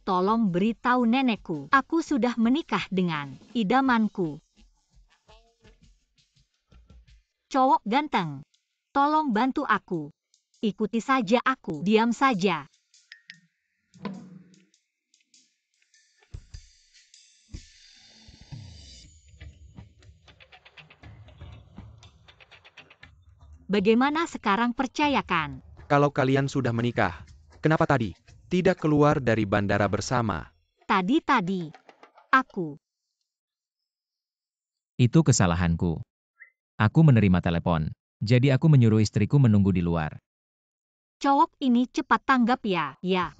tolong beritahu nenekku. Aku sudah menikah dengan idamanku. Cowok ganteng, tolong bantu aku. Ikuti saja aku, diam saja. Bagaimana sekarang, percayakan? Kalau kalian sudah menikah, kenapa tadi tidak keluar dari bandara bersama? Tadi, aku. Itu kesalahanku. Aku menerima telepon. Jadi aku menyuruh istriku menunggu di luar. Cowok ini cepat tanggap ya. Ya.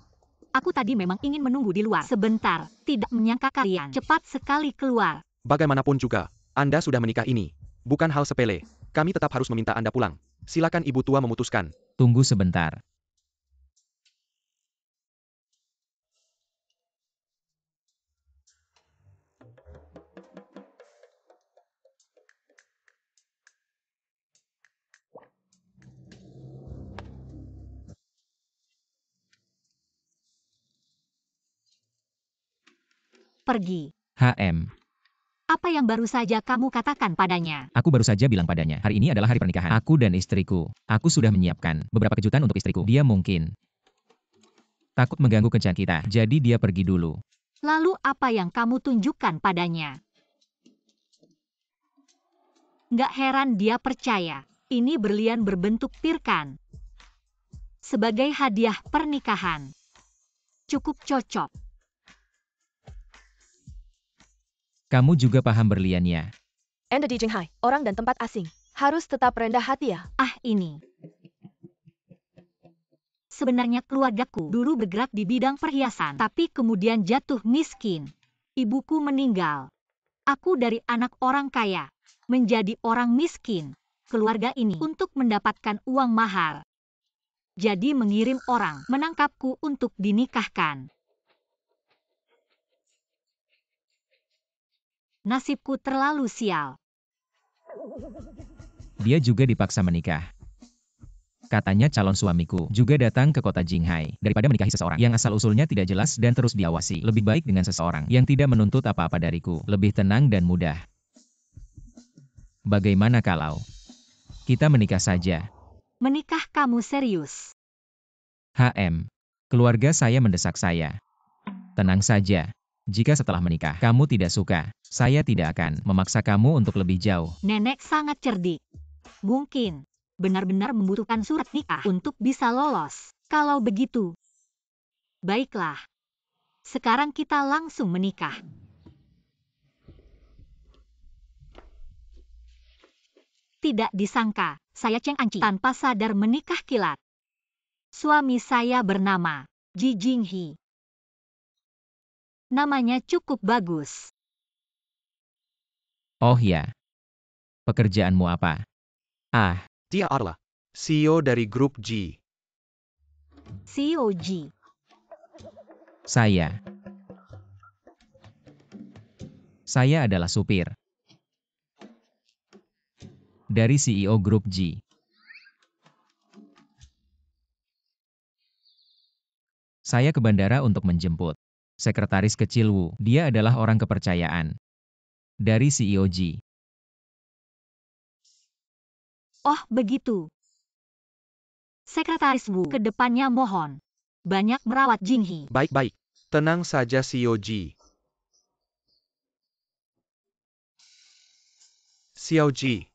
Aku tadi memang ingin menunggu di luar sebentar. Tidak menyangka kalian cepat sekali keluar. Bagaimanapun juga, Anda sudah menikah ini. Bukan hal sepele. Kami tetap harus meminta Anda pulang. Silakan ibu tua memutuskan. Tunggu sebentar. Pergi. HM. Apa yang baru saja kamu katakan padanya? Aku baru saja bilang padanya, hari ini adalah hari pernikahan aku dan istriku. Aku sudah menyiapkan beberapa kejutan untuk istriku. Dia mungkin takut mengganggu kencan kita, jadi dia pergi dulu. Lalu apa yang kamu tunjukkan padanya? Nggak heran dia percaya. Ini berlian berbentuk pirkan. Sebagai hadiah pernikahan. Cukup cocok. Kamu juga paham berliannya. Anda di Jinghai, orang dan tempat asing. Harus tetap rendah hati ya. Ini. Sebenarnya keluargaku dulu bergerak di bidang perhiasan, tapi kemudian jatuh miskin. Ibuku meninggal. Aku dari anak orang kaya, menjadi orang miskin. Keluarga ini untuk mendapatkan uang mahal. Jadi mengirim orang menangkapku untuk dinikahkan. Nasibku terlalu sial. Dia juga dipaksa menikah. Katanya calon suamiku juga datang ke kota Jinghai. Daripada menikahi seseorang yang asal-usulnya tidak jelas dan terus diawasi, lebih baik dengan seseorang yang tidak menuntut apa-apa dariku. Lebih tenang dan mudah. Bagaimana kalau kita menikah saja? Menikah kamu serius? HM. Keluarga saya mendesak saya. Tenang saja. Jika setelah menikah kamu tidak suka, saya tidak akan memaksa kamu untuk lebih jauh. Nenek sangat cerdik. Mungkin benar-benar membutuhkan surat nikah untuk bisa lolos. Kalau begitu, baiklah. Sekarang kita langsung menikah. Tidak disangka, saya Cheng Anci tanpa sadar menikah kilat. Suami saya bernama Ji Jinghi. Namanya cukup bagus. Oh ya. Pekerjaanmu apa? Dia adalah CEO dari grup G. CEO Ji. Saya adalah supir. Dari CEO grup G. Saya ke bandara untuk menjemput sekretaris kecil Wu. Dia adalah orang kepercayaan dari CEO G. Oh, begitu. Sekretaris Wu, ke depannya mohon banyak merawat Jinghi. Baik-baik. Tenang saja CEO G. CEO G.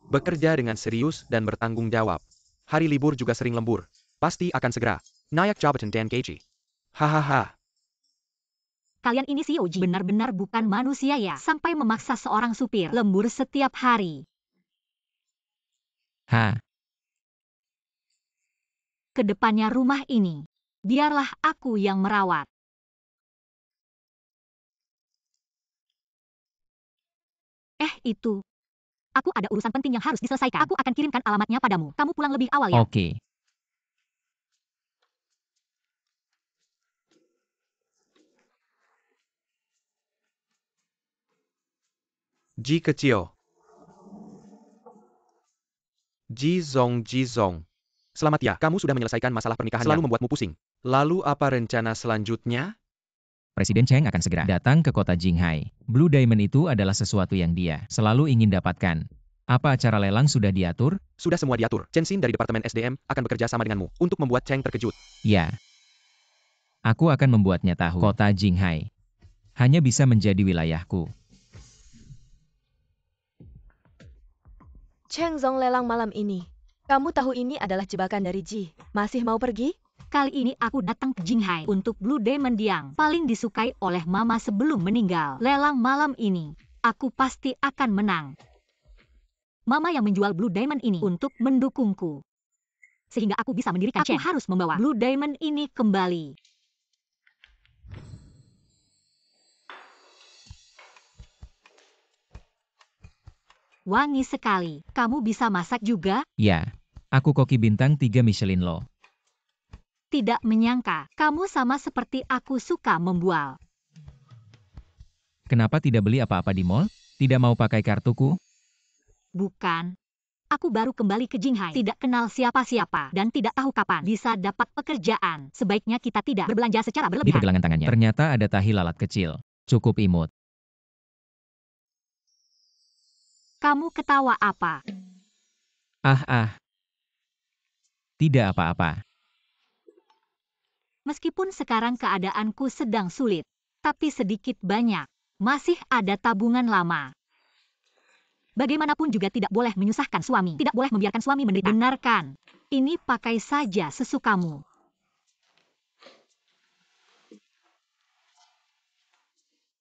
Bekerja dengan serius dan bertanggung jawab. Hari libur juga sering lembur. Pasti akan segera naik jabatan dan gaji. Hahaha. Kalian ini CEO Ji benar-benar bukan manusia ya, sampai memaksa seorang supir lembur setiap hari. Kedepannya rumah ini, biarlah aku yang merawat. Itu. Aku ada urusan penting yang harus diselesaikan. Aku akan kirimkan alamatnya padamu. Kamu pulang lebih awal ya. Oke. Ji kecil. Ji Zong. Selamat ya, kamu sudah menyelesaikan masalah pernikahan selalu membuatmu pusing. Lalu apa rencana selanjutnya? Presiden Cheng akan segera datang ke kota Jinghai. Blue Diamond itu adalah sesuatu yang dia selalu ingin dapatkan. Apa acara lelang sudah diatur? Sudah semua diatur. Chen Xin dari Departemen SDM akan bekerja sama denganmu untuk membuat Cheng terkejut. Ya. Aku akan membuatnya tahu kota Jinghai hanya bisa menjadi wilayahku. Cheng Zong lelang malam ini. Kamu tahu ini adalah jebakan dari Ji. Masih mau pergi? Kali ini aku datang ke Jinghai untuk Blue Diamond yang paling disukai oleh Mama sebelum meninggal. Lelang malam ini, aku pasti akan menang. Mama yang menjual Blue Diamond ini untuk mendukungku. Sehingga aku bisa mendirikan Cheng. Aku harus membawa Blue Diamond ini kembali. Wangi sekali. Kamu bisa masak juga? Ya. Aku koki bintang 3 Michelin loh. Tidak menyangka, kamu sama seperti aku suka membual. Kenapa tidak beli apa-apa di mall? Tidak mau pakai kartuku? Bukan. Aku baru kembali ke Jinghai, tidak kenal siapa-siapa, dan tidak tahu kapan bisa dapat pekerjaan. Sebaiknya kita tidak berbelanja secara Di berlebihan. pergelangan tangannya, ternyata ada tahi lalat kecil. Cukup imut. Kamu ketawa apa? Tidak apa-apa. Meskipun sekarang keadaanku sedang sulit, tapi sedikit banyak, masih ada tabungan lama. Bagaimanapun juga tidak boleh menyusahkan suami, tidak boleh membiarkan suami menderita. Benarkan, ini pakai saja sesukamu.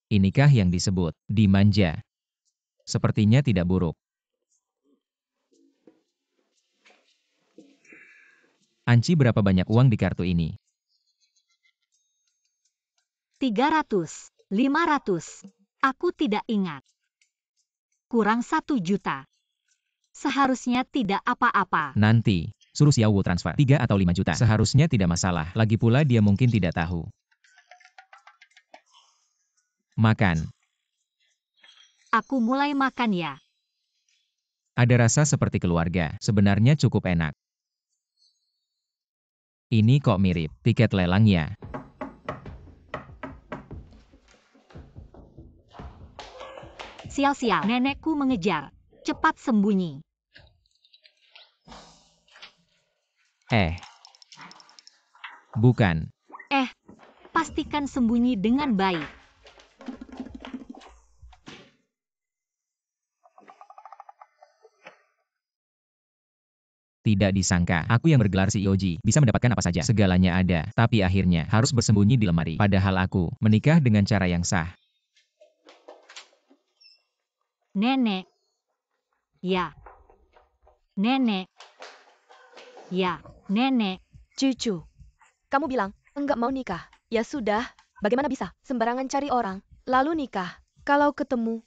Inikah yang disebut dimanja? Sepertinya tidak buruk. Anci, berapa banyak uang di kartu ini? 300, 500. Aku tidak ingat. Kurang 1 juta. Seharusnya tidak apa-apa. Nanti, suruh Xiao Wu transfer 3 atau 5 juta. Seharusnya tidak masalah. Lagi pula dia mungkin tidak tahu. Makan. Aku mulai makan ya. Ada rasa seperti keluarga. Sebenarnya cukup enak. Ini kok mirip tiket lelangnya. Sial-sial, nenekku mengejar. Cepat sembunyi. Bukan. Pastikan sembunyi dengan baik. Tidak disangka, aku yang bergelar CEO Ji, bisa mendapatkan apa saja. Segalanya ada, tapi akhirnya harus bersembunyi di lemari. Padahal aku menikah dengan cara yang sah. Nenek. Ya. Nenek. Ya, nenek. Cucu. Kamu bilang, enggak mau nikah. Ya sudah, bagaimana bisa? Sembarangan cari orang, lalu nikah. Kalau ketemu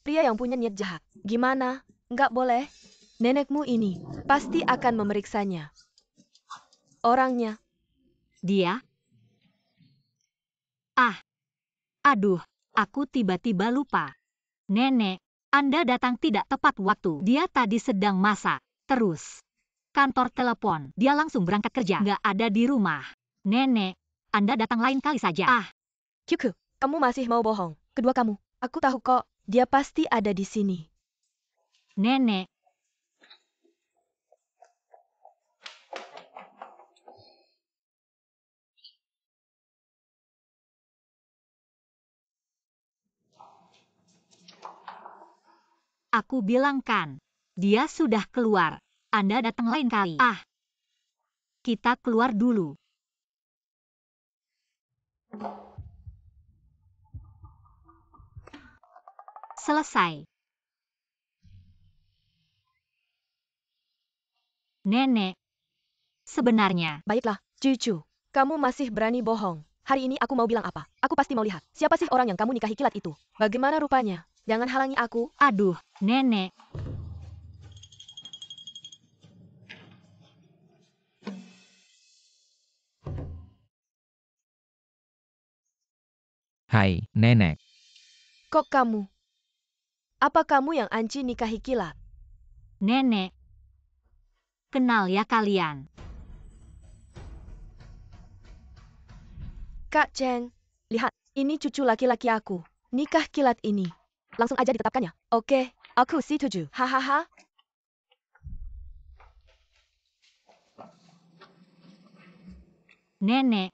pria yang punya niat jahat, gimana? Enggak boleh. Nenekmu ini pasti akan memeriksanya. Orangnya. Dia? Aduh, aku tiba-tiba lupa. Nenek, Anda datang tidak tepat waktu. Dia tadi sedang masak. Terus, kantor telepon. Dia langsung berangkat kerja. Nggak ada di rumah. Nenek, Anda datang lain kali saja. Kyuku, kamu masih mau bohong. Kedua kamu, aku tahu kok, dia pasti ada di sini. Nenek. Aku bilang kan, dia sudah keluar. Anda datang lain kali. Kita keluar dulu. Selesai. Nenek. Sebenarnya. Baiklah, cucu. Kamu masih berani bohong. Hari ini aku mau bilang apa? Aku pasti mau lihat. Siapa sih orang yang kamu nikahi kilat itu? Bagaimana rupanya? Jangan halangi aku. Aduh, nenek. Hai, nenek. Kok kamu? Apa kamu yang Anci nikahi kilat? Nenek. Kenal ya kalian. Kak Cheng, lihat, Ini cucu laki-laki aku. Nikah kilat ini. Langsung aja ditetapkannya. Oke, aku setuju. Hahaha. Nenek,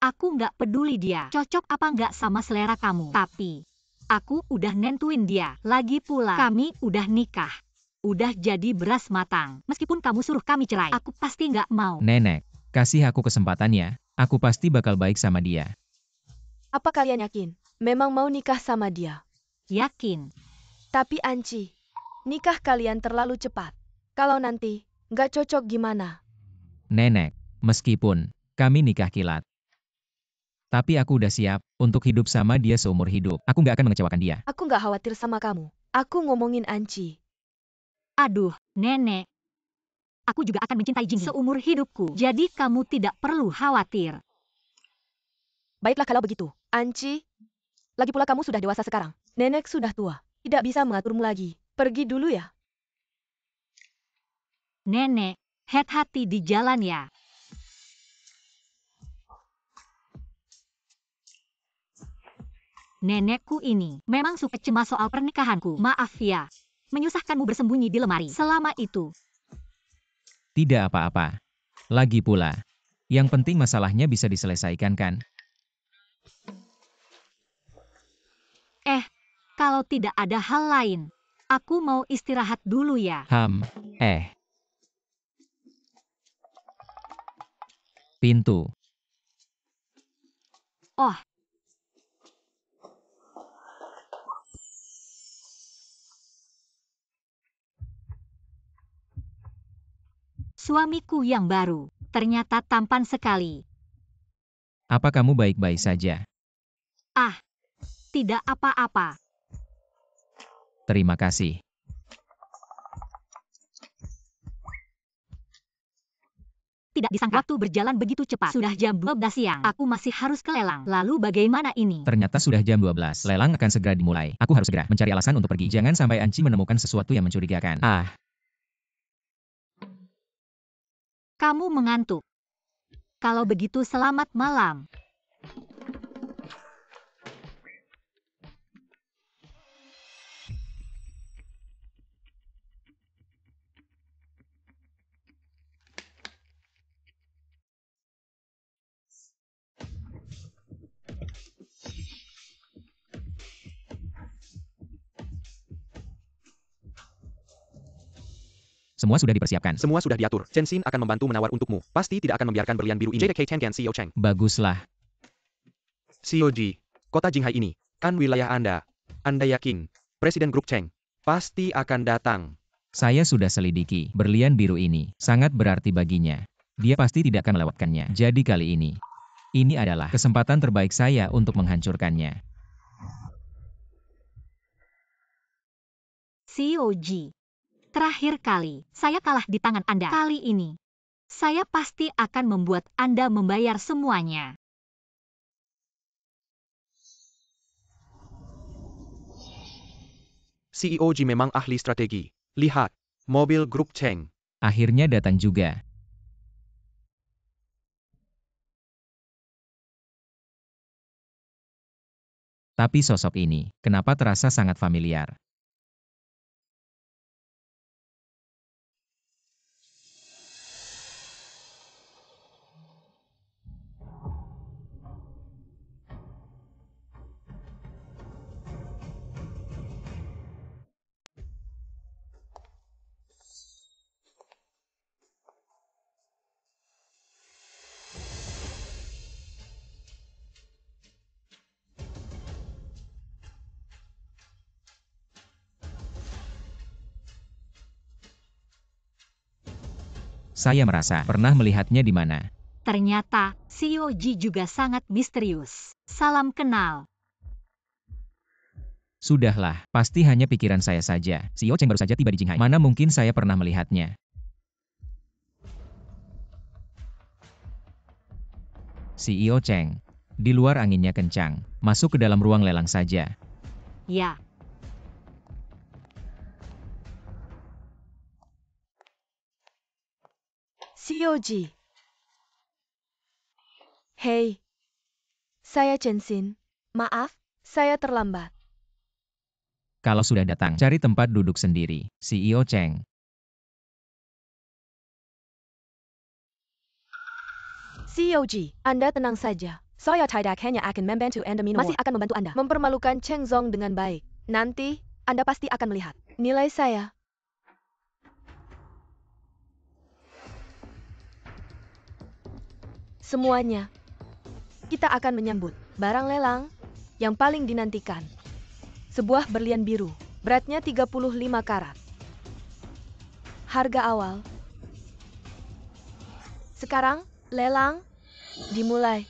aku nggak peduli dia cocok apa nggak sama selera kamu. Tapi, aku udah nentuin dia. Lagi pula, kami udah nikah. Udah jadi beras matang. Meskipun kamu suruh kami cerai, aku pasti nggak mau. Nenek, kasih aku kesempatan ya. Aku pasti bakal baik sama dia. Apa kalian yakin? Memang mau nikah sama dia? Yakin? Tapi Anci, nikah kalian terlalu cepat. Kalau nanti nggak cocok gimana? Nenek, meskipun kami nikah kilat. Tapi aku udah siap untuk hidup sama dia seumur hidup. Aku nggak akan mengecewakan dia. Aku nggak khawatir sama kamu. Aku ngomongin Anci. Aduh, Nenek. Aku juga akan mencintai Jinghee seumur hidupku. Jadi kamu tidak perlu khawatir. Baiklah kalau begitu. Anci, lagi pula kamu sudah dewasa sekarang. Nenek sudah tua. Tidak bisa mengaturmu lagi. Pergi dulu ya. Nenek, hati-hati di jalan ya. Nenekku ini memang suka cemas soal pernikahanku. Maaf ya. Menyusahkanmu bersembunyi di lemari selama itu. Tidak apa-apa. Lagi pula, yang penting masalahnya bisa diselesaikan kan? Kalau tidak ada hal lain, aku mau istirahat dulu ya. Pintu. Oh. Suamiku yang baru, ternyata tampan sekali. Apa kamu baik-baik saja? Tidak apa-apa. Terima kasih. Tidak disangka waktu berjalan begitu cepat. Sudah jam 12 siang. Aku masih harus ke lelang. Lalu bagaimana ini? Ternyata sudah jam 12. Lelang akan segera dimulai. Aku harus segera mencari alasan untuk pergi. Jangan sampai Anci menemukan sesuatu yang mencurigakan. Kamu mengantuk. Kalau begitu selamat malam. Semua sudah dipersiapkan. Semua sudah diatur. Chen Xin akan membantu menawar untukmu. Pasti tidak akan membiarkan berlian biru ini. JDK Tengan CEO Cheng. Baguslah. CEO Ji, kota Jinghai ini, kan wilayah Anda. Anda yakin, Presiden Grup Cheng, pasti akan datang. Saya sudah selidiki. Berlian biru ini sangat berarti baginya. Dia pasti tidak akan melewatkannya. Jadi kali ini adalah kesempatan terbaik saya untuk menghancurkannya. CEO Ji. Terakhir kali, saya kalah di tangan Anda. Kali ini, saya pasti akan membuat Anda membayar semuanya. CEO Ji memang ahli strategi. Lihat, mobil Grup Cheng. Akhirnya datang juga. Tapi sosok ini, kenapa terasa sangat familiar? Saya merasa pernah melihatnya di mana. Ternyata, CEO Ji juga sangat misterius. Salam kenal. Sudahlah, pasti hanya pikiran saya saja. CEO Cheng baru saja tiba di Jinghai. Mana mungkin saya pernah melihatnya. CEO Cheng. Di luar anginnya kencang. Masuk ke dalam ruang lelang saja. Ya. CEO Ji. Hei. Saya Chen Xin. Maaf, saya terlambat. Kalau sudah datang, cari tempat duduk sendiri. CEO Cheng. CEO Ji, Anda tenang saja. Saya tidak hanya akan membantu Anda minum masih akan membantu Anda mempermalukan Cheng Zong dengan baik. Nanti, Anda pasti akan melihat nilai saya. Semuanya. Kita akan menyambut barang lelang yang paling dinantikan. Sebuah berlian biru, beratnya 35 karat. Harga awal. Sekarang, lelang dimulai.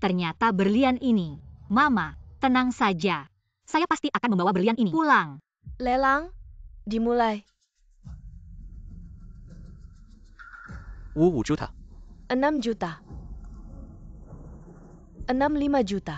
Ternyata berlian ini. Mama, tenang saja. Saya pasti akan membawa berlian ini pulang. Lelang dimulai. 55 juta. 6 juta. 65 juta.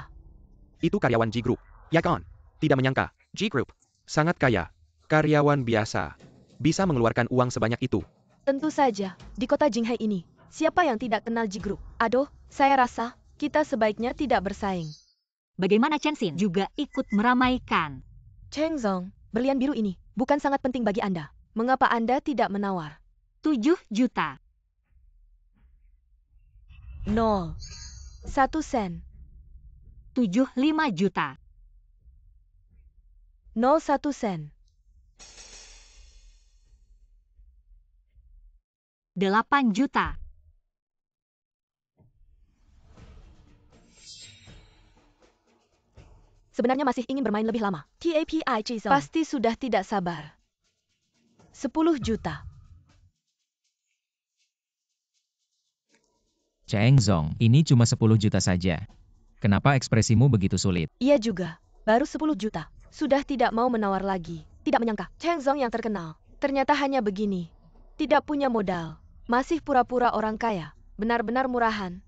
Itu karyawan G Group. Ya kan? Tidak menyangka. G Group. Sangat kaya. Karyawan biasa. Bisa mengeluarkan uang sebanyak itu. Tentu saja, di kota Jinghai ini, siapa yang tidak kenal Ji Group? Aduh, saya rasa kita sebaiknya tidak bersaing. Bagaimana Chen Xin juga ikut meramaikan. Cheng Zong, berlian biru ini bukan sangat penting bagi Anda. Mengapa Anda tidak menawar? 7 juta. 0. 1 sen. 75 juta. 01 sen. 8 juta. Sebenarnya masih ingin bermain lebih lama. TAPI Chizong pasti sudah tidak sabar. 10 juta. Cheng Zong, ini cuma 10 juta saja. Kenapa ekspresimu begitu sulit? Ia juga, baru 10 juta. Sudah tidak mau menawar lagi. Tidak menyangka, Cheng Zong yang terkenal. Ternyata hanya begini. Tidak punya modal. Masih pura-pura orang kaya. Benar-benar murahan.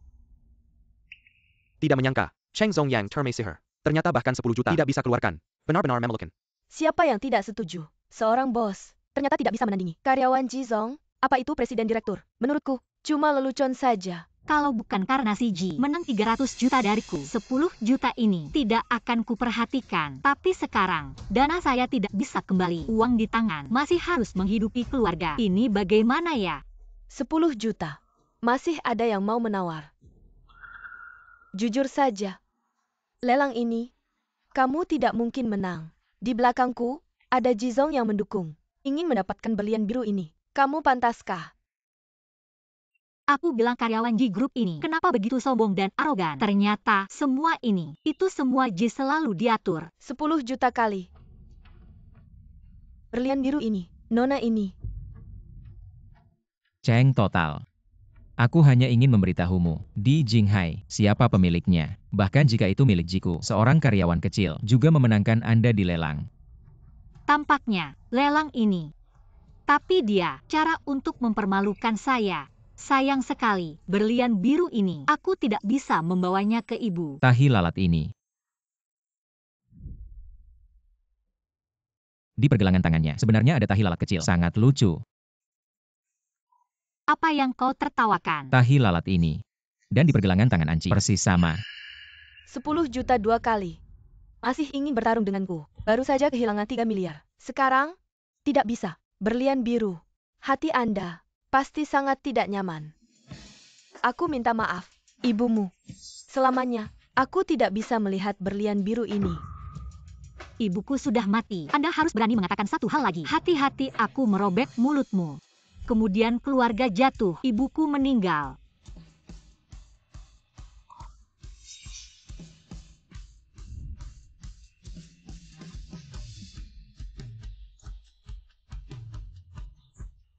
Tidak menyangka. Cheng Zong yang termesihir. Ternyata bahkan 10 juta tidak bisa keluarkan. Benar-benar memelukan. Siapa yang tidak setuju? Seorang bos. Ternyata tidak bisa menandingi. Karyawan Jizong, apa itu presiden direktur? Menurutku, cuma lelucon saja. Kalau bukan karena si Ji menang 300 juta dariku, 10 juta ini tidak akan kuperhatikan. Tapi sekarang, dana saya tidak bisa kembali. Uang di tangan, masih harus menghidupi keluarga. Ini bagaimana ya? 10 juta. Masih ada yang mau menawar. Jujur saja, lelang ini, kamu tidak mungkin menang. Di belakangku, ada Jizong yang mendukung. Ingin mendapatkan berlian biru ini. Kamu pantaskah? Aku bilang karyawan Ji Group ini, kenapa begitu sombong dan arogan? Ternyata semua ini, itu semua Ji selalu diatur. 10 juta kali. Berlian biru ini, nona ini. Cheng total. Aku hanya ingin memberitahumu, di Jinghai, siapa pemiliknya. Bahkan jika itu milik Jiku, seorang karyawan kecil, juga memenangkan Anda di lelang. Tampaknya, lelang ini. Tapi dia, cara untuk mempermalukan saya. Sayang sekali, berlian biru ini, aku tidak bisa membawanya ke ibu. Tahi lalat ini. Di pergelangan tangannya, sebenarnya ada tahi lalat kecil. Sangat lucu. Apa yang kau tertawakan? Tahi lalat ini. Dan di pergelangan tangan Anci, persis sama. 10 juta 2 kali. Masih ingin bertarung denganku. Baru saja kehilangan 3 miliar. Sekarang, tidak bisa. Berlian biru. Hati Anda pasti sangat tidak nyaman. Aku minta maaf, ibumu. Selamanya, aku tidak bisa melihat berlian biru ini. Ibuku sudah mati. Anda harus berani mengatakan satu hal lagi. Hati-hati aku merobek mulutmu. Kemudian keluarga jatuh, ibuku meninggal.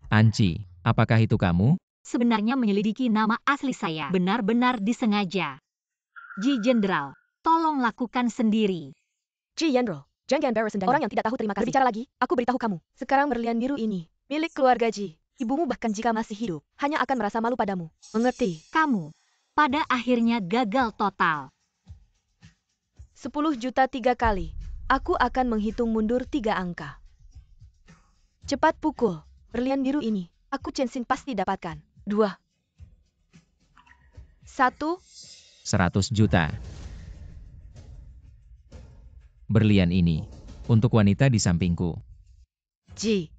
Anci, apakah itu kamu? Sebenarnya menyelidiki nama asli saya benar-benar disengaja. Ji Jenderal, tolong lakukan sendiri. Ji Yanro, jangan embarrass orang yang tidak tahu terima kasih. Berbicara lagi, aku beritahu kamu. Sekarang berlian biru ini, milik keluarga Ji. Ibumu bahkan jika masih hidup, hanya akan merasa malu padamu. Mengerti? Kamu, pada akhirnya gagal total. 10 juta 3 kali. Aku akan menghitung mundur 3 angka. Cepat pukul. Berlian biru ini, aku Chen Xin pasti dapatkan. 2. 1. 100 juta. Berlian ini untuk wanita di sampingku. Ji,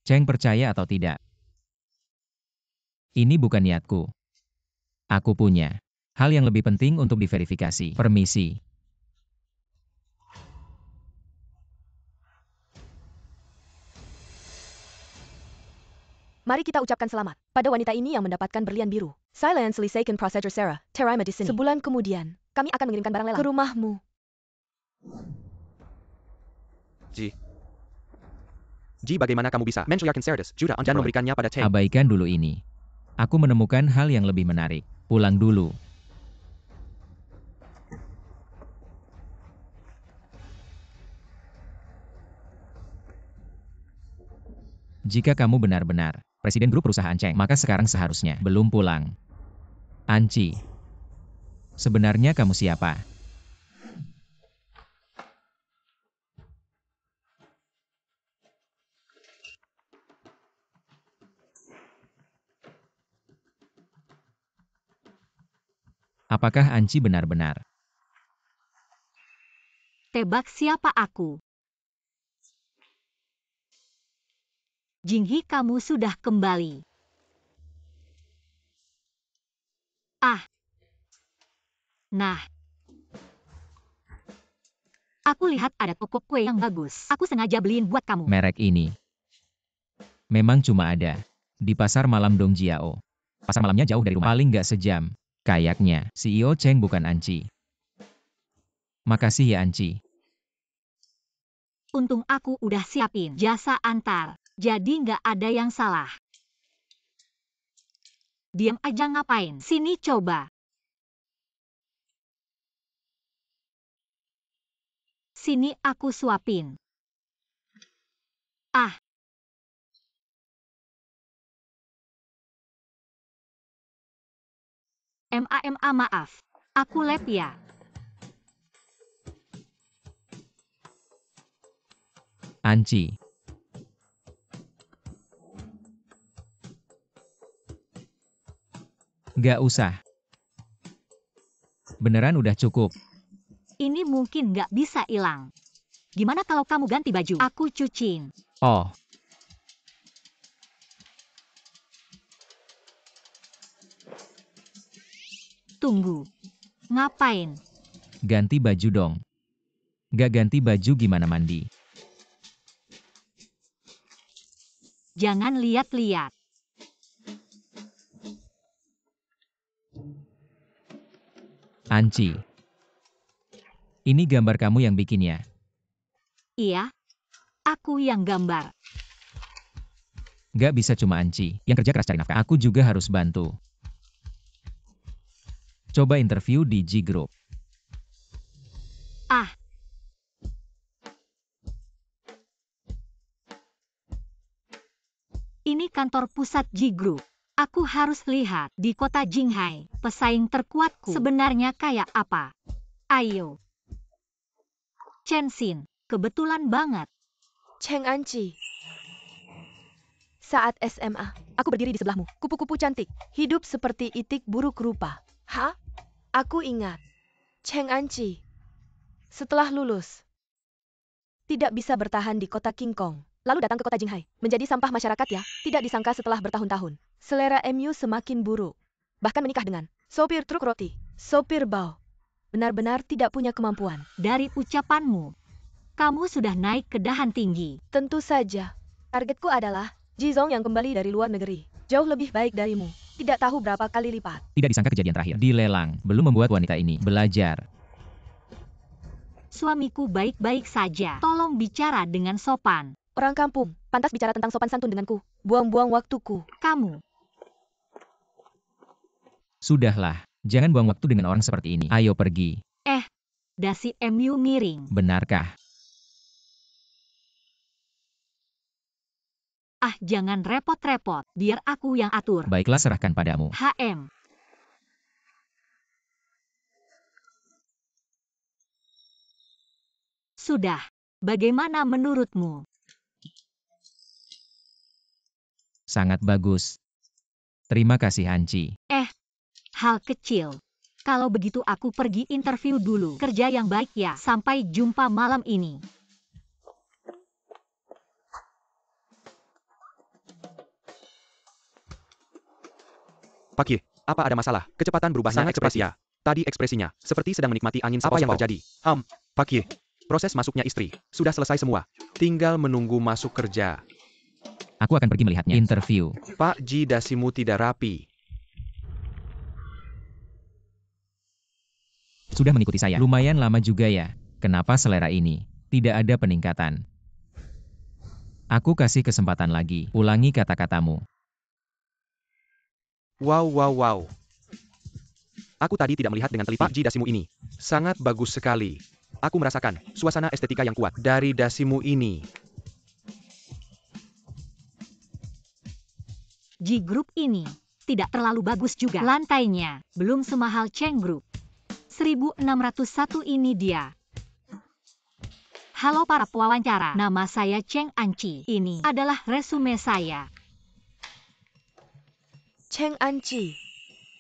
Cheng percaya atau tidak? Ini bukan niatku. Aku punya hal yang lebih penting untuk diverifikasi. Permisi. mari kita ucapkan selamat pada wanita ini yang mendapatkan berlian biru. Silence Lisaken Procedure Sarah, Terima di sini. Sebulan kemudian, kami akan mengirimkan barang lelang ke rumahmu. Ji, bagaimana kamu bisa mencuyakin Cerdas juta dan memberikannya pada Teng? Abaikan dulu ini. Aku menemukan hal yang lebih menarik. Pulang dulu. Jika kamu benar-benar presiden grup perusahaan Cheng, maka sekarang seharusnya belum pulang. Anci, sebenarnya kamu siapa? Apakah Anci benar-benar? Tebak siapa aku? Jinghi, kamu sudah kembali. Ah. Nah. Aku lihat ada toko kue yang bagus. Aku sengaja beliin buat kamu. Merek ini memang cuma ada di pasar malam Dongjiao. Pasar malamnya jauh dari rumah. Paling nggak sejam. Kayaknya CEO Cheng bukan Anci. Makasih ya Anci. Untung aku udah siapin jasa antar. Jadi nggak ada yang salah. Diam aja ngapain? Sini coba. Sini aku suapin. Ah. Maaf. Aku lep ya. Anci. Nggak usah. Beneran udah cukup. Ini mungkin nggak bisa hilang. Gimana kalau kamu ganti baju? Aku cuciin. Oh. Tunggu. Ngapain? Ganti baju dong. Nggak ganti baju gimana mandi? Jangan lihat-lihat. Anci. Ini gambar kamu yang bikin ya? Iya. Aku yang gambar. Nggak bisa cuma Anci yang kerja keras cari nafkah. Aku juga harus bantu. Coba interview di G Group. Ah. Ini kantor pusat G Group. Aku harus lihat di kota Jinghai, pesaing terkuatku sebenarnya kayak apa. Ayo. Chen Xin, kebetulan banget. Cheng Anci. Saat SMA, aku berdiri di sebelahmu. Kupu-kupu cantik, hidup seperti itik buruk rupa. Hah? Aku ingat. Cheng Anci. Setelah lulus, tidak bisa bertahan di kota King Kong. Lalu datang ke kota Jinghai, menjadi sampah masyarakat ya. Tidak disangka setelah bertahun-tahun. Selera MU semakin buruk. Bahkan menikah dengan sopir truk roti, sopir bau. Benar-benar tidak punya kemampuan. Dari ucapanmu, kamu sudah naik ke dahan tinggi. Tentu saja. Targetku adalah Jizong yang kembali dari luar negeri. Jauh lebih baik darimu. Tidak tahu berapa kali lipat. Tidak disangka kejadian terakhir di lelang belum membuat wanita ini belajar. Suamiku baik-baik saja. Tolong bicara dengan sopan. Orang kampung, pantas bicara tentang sopan santun denganku. Buang-buang waktuku. Kamu. Sudahlah, jangan buang waktu dengan orang seperti ini. Ayo pergi. Dasi MU miring. Benarkah? Ah, jangan repot-repot. Biar aku yang atur. Baiklah, serahkan padamu. HM. Sudah. Bagaimana menurutmu? Sangat bagus. Terima kasih Hanci. Hal kecil. Kalau begitu aku pergi interview dulu. Kerja yang baik ya. Sampai jumpa malam ini. Pak Ye, apa ada masalah? Kecepatan berubahnya Sangat ekspresi ya. Tadi ekspresinya, seperti sedang menikmati angin apa yang terjadi. Pak Ye, proses masuknya istri, sudah selesai semua. Tinggal menunggu masuk kerja. Aku akan pergi melihatnya. Interview. Pak Ji dasimu tidak rapi. Sudah mengikuti saya. Lumayan lama juga ya. Kenapa selera ini tidak ada peningkatan? Aku kasih kesempatan lagi. Ulangi kata-katamu. Wow. Aku tadi tidak melihat dengan teliti Pak Ji dasimu ini. Sangat bagus sekali. Aku merasakan suasana estetika yang kuat dari dasimu ini. G Group ini tidak terlalu bagus juga. Lantainya belum semahal Cheng Group. 1601 ini dia. Halo para pewawancara, nama saya Cheng Anci. Ini adalah resume saya. Cheng Anci,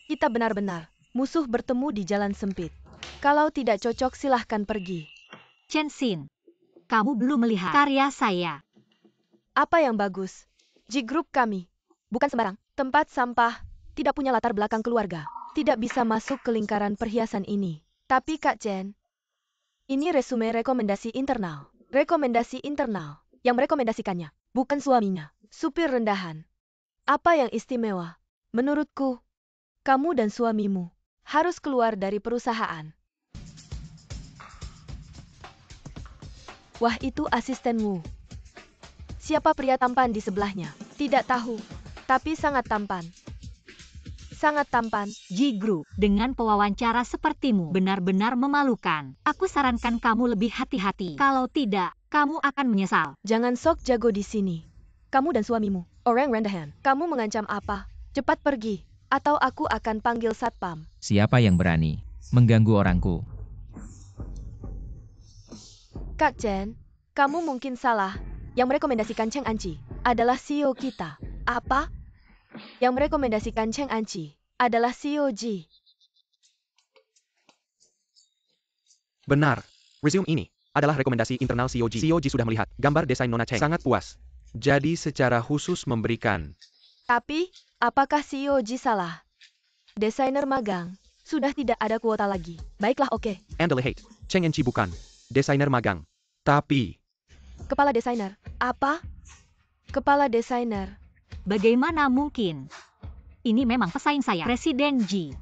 kita benar-benar musuh bertemu di jalan sempit. Kalau tidak cocok silahkan pergi. Chen Xin, kamu belum melihat karya saya. Apa yang bagus? G Group kami bukan sembarang tempat sampah, tidak punya latar belakang keluarga, tidak bisa masuk ke lingkaran perhiasan ini. Tapi Kak Chen, ini resume rekomendasi internal. Rekomendasi internal yang merekomendasikannya, bukan suaminya, supir rendahan. Apa yang istimewa? Menurutku, kamu dan suamimu harus keluar dari perusahaan. Wah, itu asisten Wu. Siapa pria tampan di sebelahnya? Tidak tahu, tapi sangat tampan. Sangat tampan. G Group, dengan pewawancara sepertimu benar-benar memalukan. Aku sarankan kamu lebih hati-hati. Kalau tidak, kamu akan menyesal. Jangan sok jago di sini. Kamu dan suamimu, orang rendahan. Kamu mengancam apa? Cepat pergi, atau aku akan panggil satpam. Siapa yang berani mengganggu orangku? Kak Chen, kamu mungkin salah. Yang merekomendasikan Cheng Anci adalah CEO kita. Apa? Yang merekomendasikan Cheng Anci adalah CEO G. Benar. Resume ini adalah rekomendasi internal CEO G. CEO G sudah melihat gambar desain Nona Cheng. Sangat puas. Jadi secara khusus memberikan. Tapi, apakah CEO G salah? Desainer magang sudah tidak ada kuota lagi. Baiklah, oke. Andale hate. Cheng Enci bukan desainer magang. Tapi, Kepala desainer. Apa? Kepala desainer. Bagaimana mungkin? Ini memang pesaing saya, Presiden G.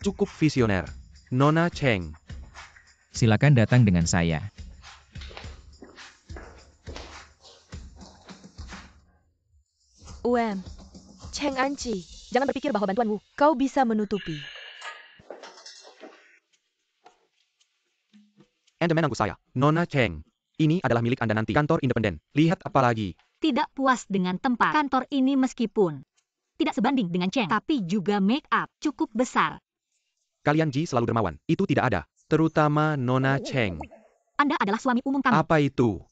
cukup visioner. Nona Cheng. Silakan datang dengan saya. Cheng Anci, jangan berpikir bahwa bantuanmu kau bisa menutupi. Anda menangguh saya. Nona Cheng. Ini adalah milik Anda nanti. Kantor independen. Lihat apa lagi. Tidak puas dengan tempat kantor ini meskipun tidak sebanding dengan Cheng, tapi juga make up cukup besar. Kalian Ji selalu dermawan. Itu tidak ada. Terutama Nona Cheng. Anda adalah suami umum kami. Apa itu?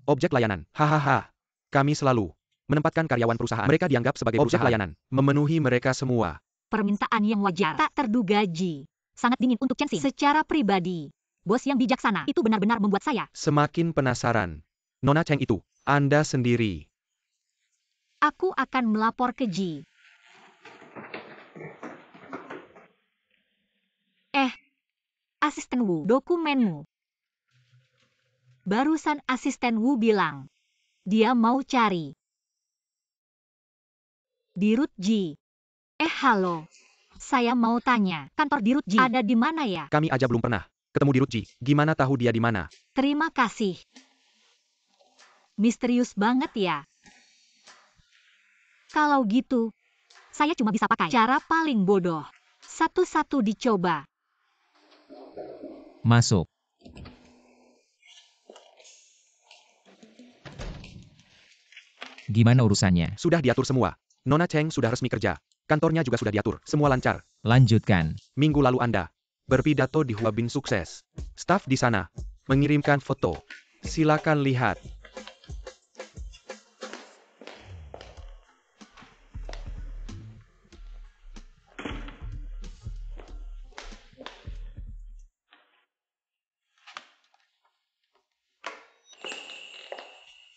Objek layanan. Hahaha. Kami selalu menempatkan karyawan perusahaan. Mereka dianggap sebagai objek layanan. Memenuhi mereka semua. Permintaan yang wajar. Tak terduga Ji. Sangat dingin untuk Chen Xin. Secara pribadi, bos yang bijaksana itu benar-benar membuat saya Semakin penasaran. Nona Cheng itu. Anda sendiri. Aku akan melapor ke Ji. Asisten Wu, dokumenmu. Barusan asisten Wu bilang, dia mau cari Dirut Ji. Halo. Saya mau tanya, kantor Dirut Ji ada di mana ya? Kami aja belum pernah ketemu di Rutji. Gimana tahu dia di mana? Terima kasih. Misterius banget ya. Kalau gitu, saya cuma bisa pakai cara paling bodoh. Satu-satu dicoba. Masuk. Gimana urusannya? Sudah diatur semua. Nona Cheng sudah resmi kerja. Kantornya juga sudah diatur. Semua lancar. Lanjutkan. Minggu lalu Anda berpidato di Huabin sukses. Staf di sana mengirimkan foto. Silakan lihat.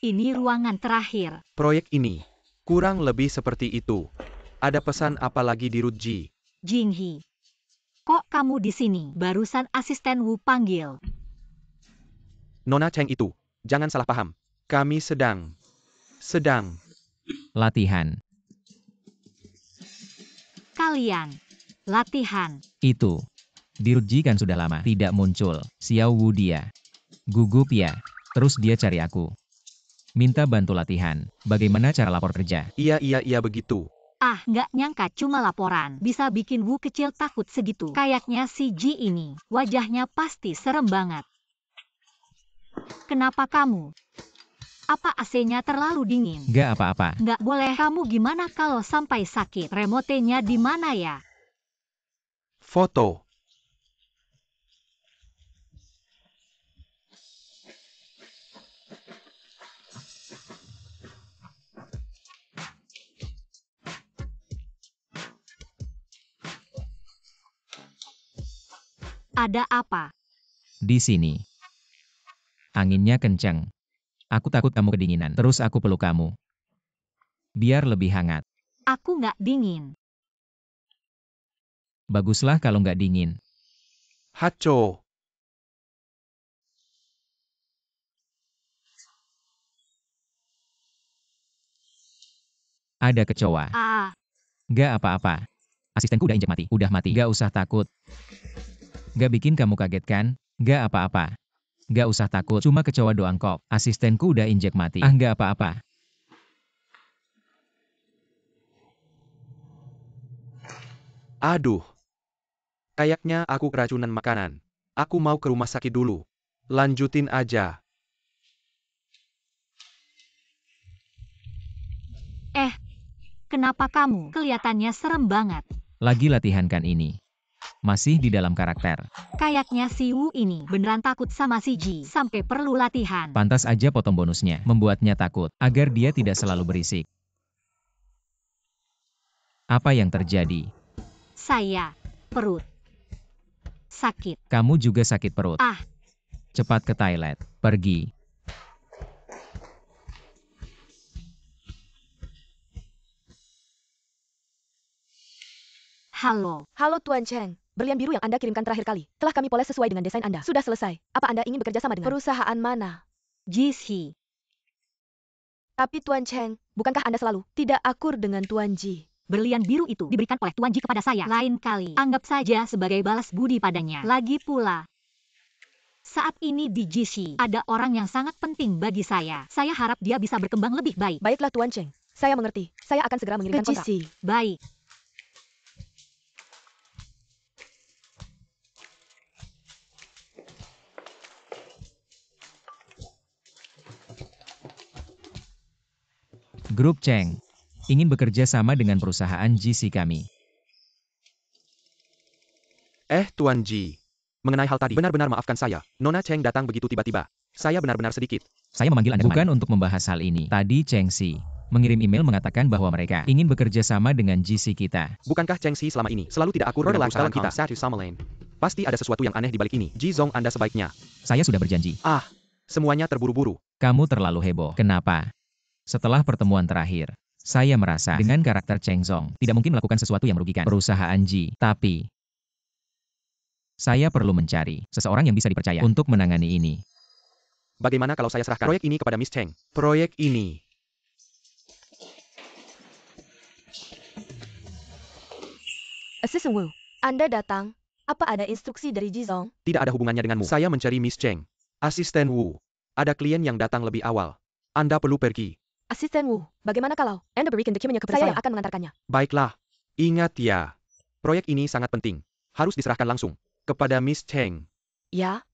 Ini ruangan terakhir. Proyek ini kurang lebih seperti itu. Ada pesan apa lagi di Rutji? Jinghi. Kok kamu di sini? Barusan asisten Wu panggil. Nona Cheng itu. Jangan salah paham. Kami sedang Latihan. Kalian. Latihan. Itu. Di Rutji kan sudah lama tidak muncul. Xiao Wu dia. Gugup ya. Terus dia cari aku. Minta bantu latihan. Bagaimana cara lapor kerja? Iya begitu. Ah, nggak nyangka cuma laporan. Bisa bikin Wu kecil takut segitu. Kayaknya si Ji ini, wajahnya pasti serem banget. Kenapa kamu? Apa AC-nya terlalu dingin? Gak apa-apa. Nggak boleh. Kamu gimana kalau sampai sakit? Remote-nya di mana ya? Foto. Ada apa? Di sini. Anginnya kencang. Aku takut kamu kedinginan. Terus aku peluk kamu. Biar lebih hangat. Aku nggak dingin. Baguslah kalau nggak dingin. Hacho. Ada kecoa. Ah, Gak apa-apa. Asistenku udah injek mati. Udah mati. Gak usah takut. Gak bikin kamu kaget kan? Gak apa-apa. Gak usah takut. Cuma kecoa doang kok. Asistenku udah injek mati. Ah, gak apa-apa. Aduh. Kayaknya aku keracunan makanan. Aku mau ke rumah sakit dulu. Lanjutin aja. kenapa kamu? Kelihatannya serem banget. Lagi latihan kan ini. Masih di dalam karakter. Kayaknya si Wu ini beneran takut sama si Ji sampai perlu latihan. Pantas aja potong bonusnya. Membuatnya takut. Agar dia tidak selalu berisik. Apa yang terjadi? Saya, perut. Sakit. Kamu juga sakit perut. Ah. Cepat ke toilet. Pergi. Halo. Halo Tuan Cheng. Berlian biru yang Anda kirimkan terakhir kali telah kami poles sesuai dengan desain Anda. Sudah selesai. Apa Anda ingin bekerja sama dengan perusahaan mana? Ji. Tapi Tuan Cheng, bukankah Anda selalu tidak akur dengan Tuan Ji? Berlian biru itu diberikan oleh Tuan Ji kepada saya. Lain kali, anggap saja sebagai balas budi padanya. Lagi pula, saat ini di GC, ada orang yang sangat penting bagi saya. Saya harap dia bisa berkembang lebih baik. Baiklah Tuan Cheng, saya mengerti. Saya akan segera mengirimkan kontrak. Baik. Grup Cheng ingin bekerja sama dengan perusahaan GC kami. Tuan Ji. Mengenai hal tadi, benar-benar maafkan saya. Nona Cheng datang begitu tiba-tiba. Saya benar-benar sedikit. Saya memanggil Anda bukan untuk membahas hal ini. Tadi Cheng Si mengirim email mengatakan bahwa mereka ingin bekerja sama dengan GC kita. Bukankah Cheng Si selama ini selalu tidak akur dengan perusahaan kita? Pasti ada sesuatu yang aneh di balik ini. Ji Zong, Anda sebaiknya. Saya sudah berjanji. Semuanya terburu-buru. Kamu terlalu heboh. Kenapa? Setelah pertemuan terakhir, saya merasa dengan karakter Cheng Zong tidak mungkin melakukan sesuatu yang merugikan perusahaan Ji. Tapi, saya perlu mencari seseorang yang bisa dipercaya untuk menangani ini. Bagaimana kalau saya serahkan proyek ini kepada Miss Cheng? Proyek ini. Assistant Wu, Anda datang. Apa ada instruksi dari Ji Zong? Tidak ada hubungannya denganmu. Saya mencari Miss Cheng. Asisten Wu. Ada klien yang datang lebih awal. Anda perlu pergi. Asisten Wu, bagaimana kalau Anda berikan dokumennya kepada saya? Saya akan mengantarkannya. Baiklah. Ingat ya. Proyek ini sangat penting. Harus diserahkan langsung kepada Miss Cheng. Ya.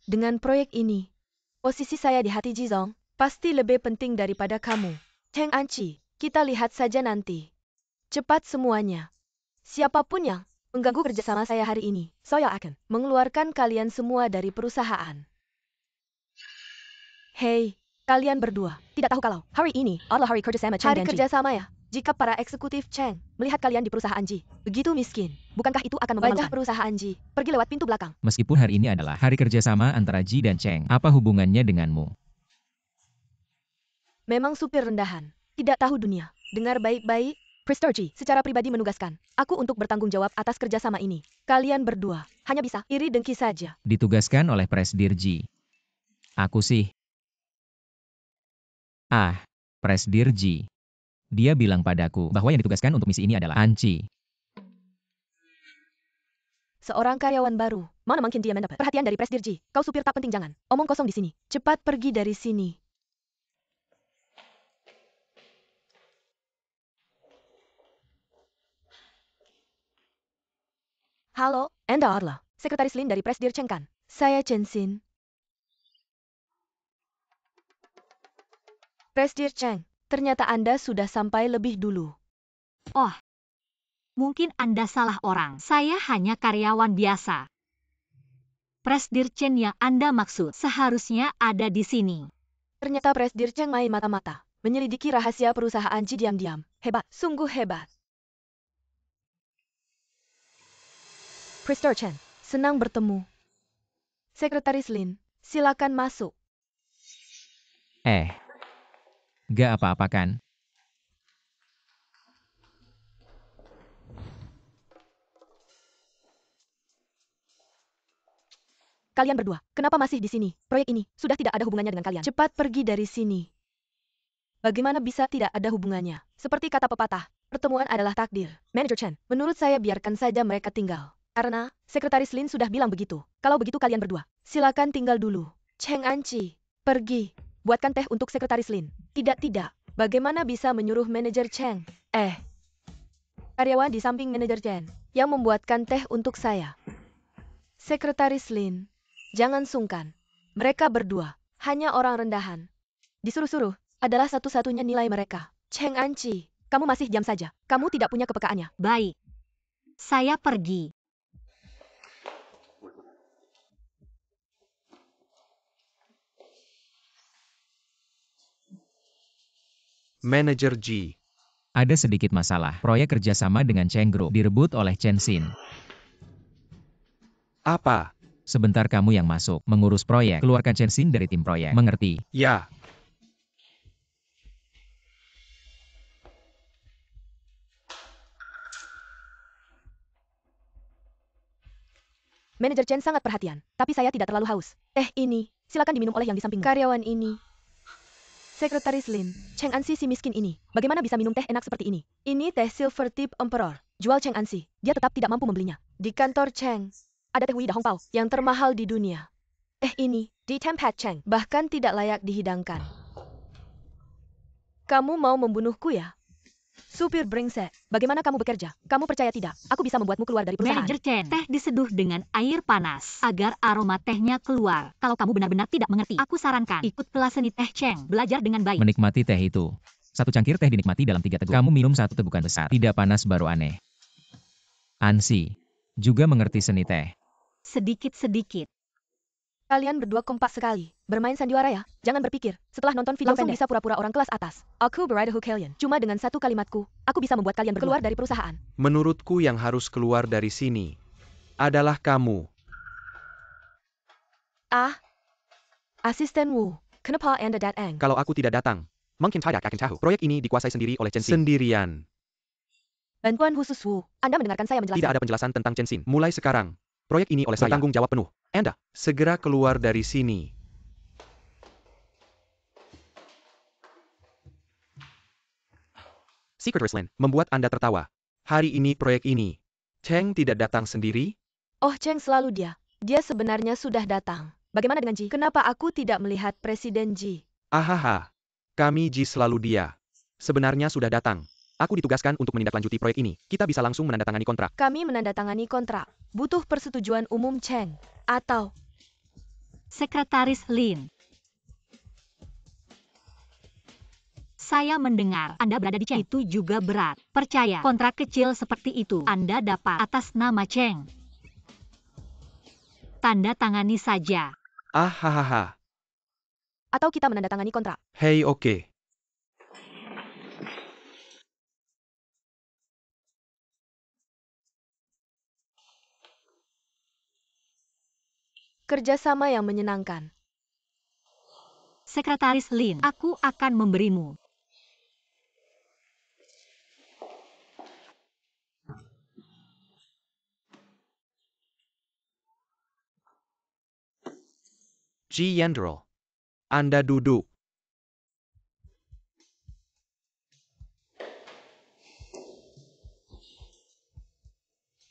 Dengan proyek ini, posisi saya di hati Ji Zong pasti lebih penting daripada kamu. Cheng Anci, kita lihat saja nanti. Cepat semuanya. Siapapun yang mengganggu kerjasama saya hari ini, saya akan mengeluarkan kalian semua dari perusahaan. Hei, kalian berdua, tidak tahu kalau hari ini adalah hari kerjasama Cheng Ganji. Hari kerjasama ya? Jika para eksekutif Cheng melihat kalian di perusahaan Ji begitu miskin, bukankah itu akan memalukan? Wajah perusahaan Ji pergi lewat pintu belakang. Meskipun hari ini adalah hari kerjasama antara Ji dan Cheng, apa hubungannya denganmu? Memang supir rendahan, tidak tahu dunia. Dengar baik-baik, Mr. Ji secara pribadi menugaskan aku untuk bertanggung jawab atas kerjasama ini. Kalian berdua hanya bisa iri dengki saja. Ditugaskan oleh Presdir Ji. Aku sih. Presdir Ji. Dia bilang padaku bahwa yang ditugaskan untuk misi ini adalah Anci. Seorang karyawan baru, mana mungkin dia mendapat perhatian dari Presdir Ji? Kau supir tak penting, jangan omong kosong di sini. Cepat pergi dari sini. Halo, Anda adalah Sekretaris Lin dari Presdir Cheng kan? Saya Chen Xin. Presdir Cheng, ternyata Anda sudah sampai lebih dulu. Oh, mungkin Anda salah orang. Saya hanya karyawan biasa. Presdir Chen yang Anda maksud seharusnya ada di sini. Ternyata Presdir Cheng main mata-mata, menyelidiki rahasia perusahaan Ji diam-diam. Hebat, sungguh hebat. Presdir Chen, senang bertemu. Sekretaris Lin, silakan masuk. Gak apa-apa kan? Kalian berdua, kenapa masih di sini? Proyek ini sudah tidak ada hubungannya dengan kalian. Cepat pergi dari sini. Bagaimana bisa tidak ada hubungannya? Seperti kata pepatah, pertemuan adalah takdir. Manager Chen, menurut saya biarkan saja mereka tinggal. Karena, Sekretaris Lin sudah bilang begitu. Kalau begitu kalian berdua, silakan tinggal dulu. Cheng Anci, pergi. Buatkan teh untuk Sekretaris Lin. Tidak. Bagaimana bisa menyuruh Manajer Cheng? Karyawan di samping Manajer Chen yang membuatkan teh untuk saya. Sekretaris Lin, jangan sungkan. Mereka berdua hanya orang rendahan. Disuruh-suruh adalah satu-satunya nilai mereka. Cheng Anci, kamu masih diam saja. Kamu tidak punya kepekaannya. Baik. Saya pergi. Manajer Ji. Ada sedikit masalah. Proyek kerjasama dengan Cheng Group direbut oleh Chen Xin. Apa? Sebentar kamu yang masuk, mengurus proyek. Keluarkan Chen Xin dari tim proyek. Mengerti? Ya. Manajer Chen sangat perhatian, tapi saya tidak terlalu haus. Ini, silakan diminum oleh yang di samping karyawan ini. Sekretaris Lin, Cheng Ansi si miskin ini, bagaimana bisa minum teh enak seperti ini? Ini teh Silver Tip Emperor, jual Cheng Ansi, dia tetap tidak mampu membelinya. Di kantor Cheng, ada teh Wei Da Hongpao, yang termahal di dunia. Ini, di tempat Cheng, bahkan tidak layak dihidangkan. Kamu mau membunuhku ya? Supir brengsek, bagaimana kamu bekerja? Kamu percaya tidak? Aku bisa membuatmu keluar dari perusahaan. Manajer Chen, teh diseduh dengan air panas agar aroma tehnya keluar. Kalau kamu benar-benar tidak mengerti, aku sarankan ikut kelas seni teh Cheng, belajar dengan baik. Menikmati teh itu. Satu cangkir teh dinikmati dalam 3 teguk. Kamu minum 1 tegukan besar. Tidak panas baru aneh. Ansi juga mengerti seni teh. Sedikit-sedikit. Kalian berdua kompak sekali. Bermain sandiwara ya. Jangan berpikir. Setelah nonton video langsung bisa pura-pura orang kelas atas. Aku berada kalian. Cuma dengan satu kalimatku, aku bisa membuat kalian keluar dari perusahaan. Menurutku yang harus keluar dari sini adalah kamu. Asisten Wu. Kenapa Anda datang? Kalau aku tidak datang, mungkin tidak akan tahu. Proyek ini dikuasai sendiri oleh Chen Xin. Sendirian. Bantuan khusus Wu. Anda mendengarkan saya menjelaskan. Tidak ada penjelasan tentang Chen Xin. Mulai sekarang, proyek ini oleh saya. Bertanggung jawab penuh. Anda, segera keluar dari sini. Sekretaris Lin, membuat Anda tertawa. Hari ini proyek ini. Cheng tidak datang sendiri? Oh, Cheng selalu dia. Dia sebenarnya sudah datang. Bagaimana dengan Ji? Kenapa aku tidak melihat Presiden Ji? Ahaha. Kami Ji selalu dia. Sebenarnya sudah datang. Aku ditugaskan untuk menindaklanjuti proyek ini. Kita bisa langsung menandatangani kontrak. Kami menandatangani kontrak. Butuh persetujuan umum Cheng. Atau Sekretaris Lin. Saya mendengar Anda berada di Cheng. Itu juga berat. Percaya, kontrak kecil seperti itu Anda dapat atas nama Cheng. Tanda tangani saja. Ahaha. atau kita menandatangani kontrak. Hei, oke. Kerjasama yang menyenangkan. Sekretaris Lin, aku akan memberimu. Ji Yendrel. Anda duduk.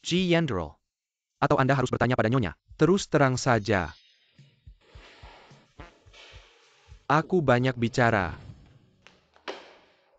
Ji Yendrel. Atau Anda harus bertanya pada Nyonya. Terus terang saja. Aku banyak bicara.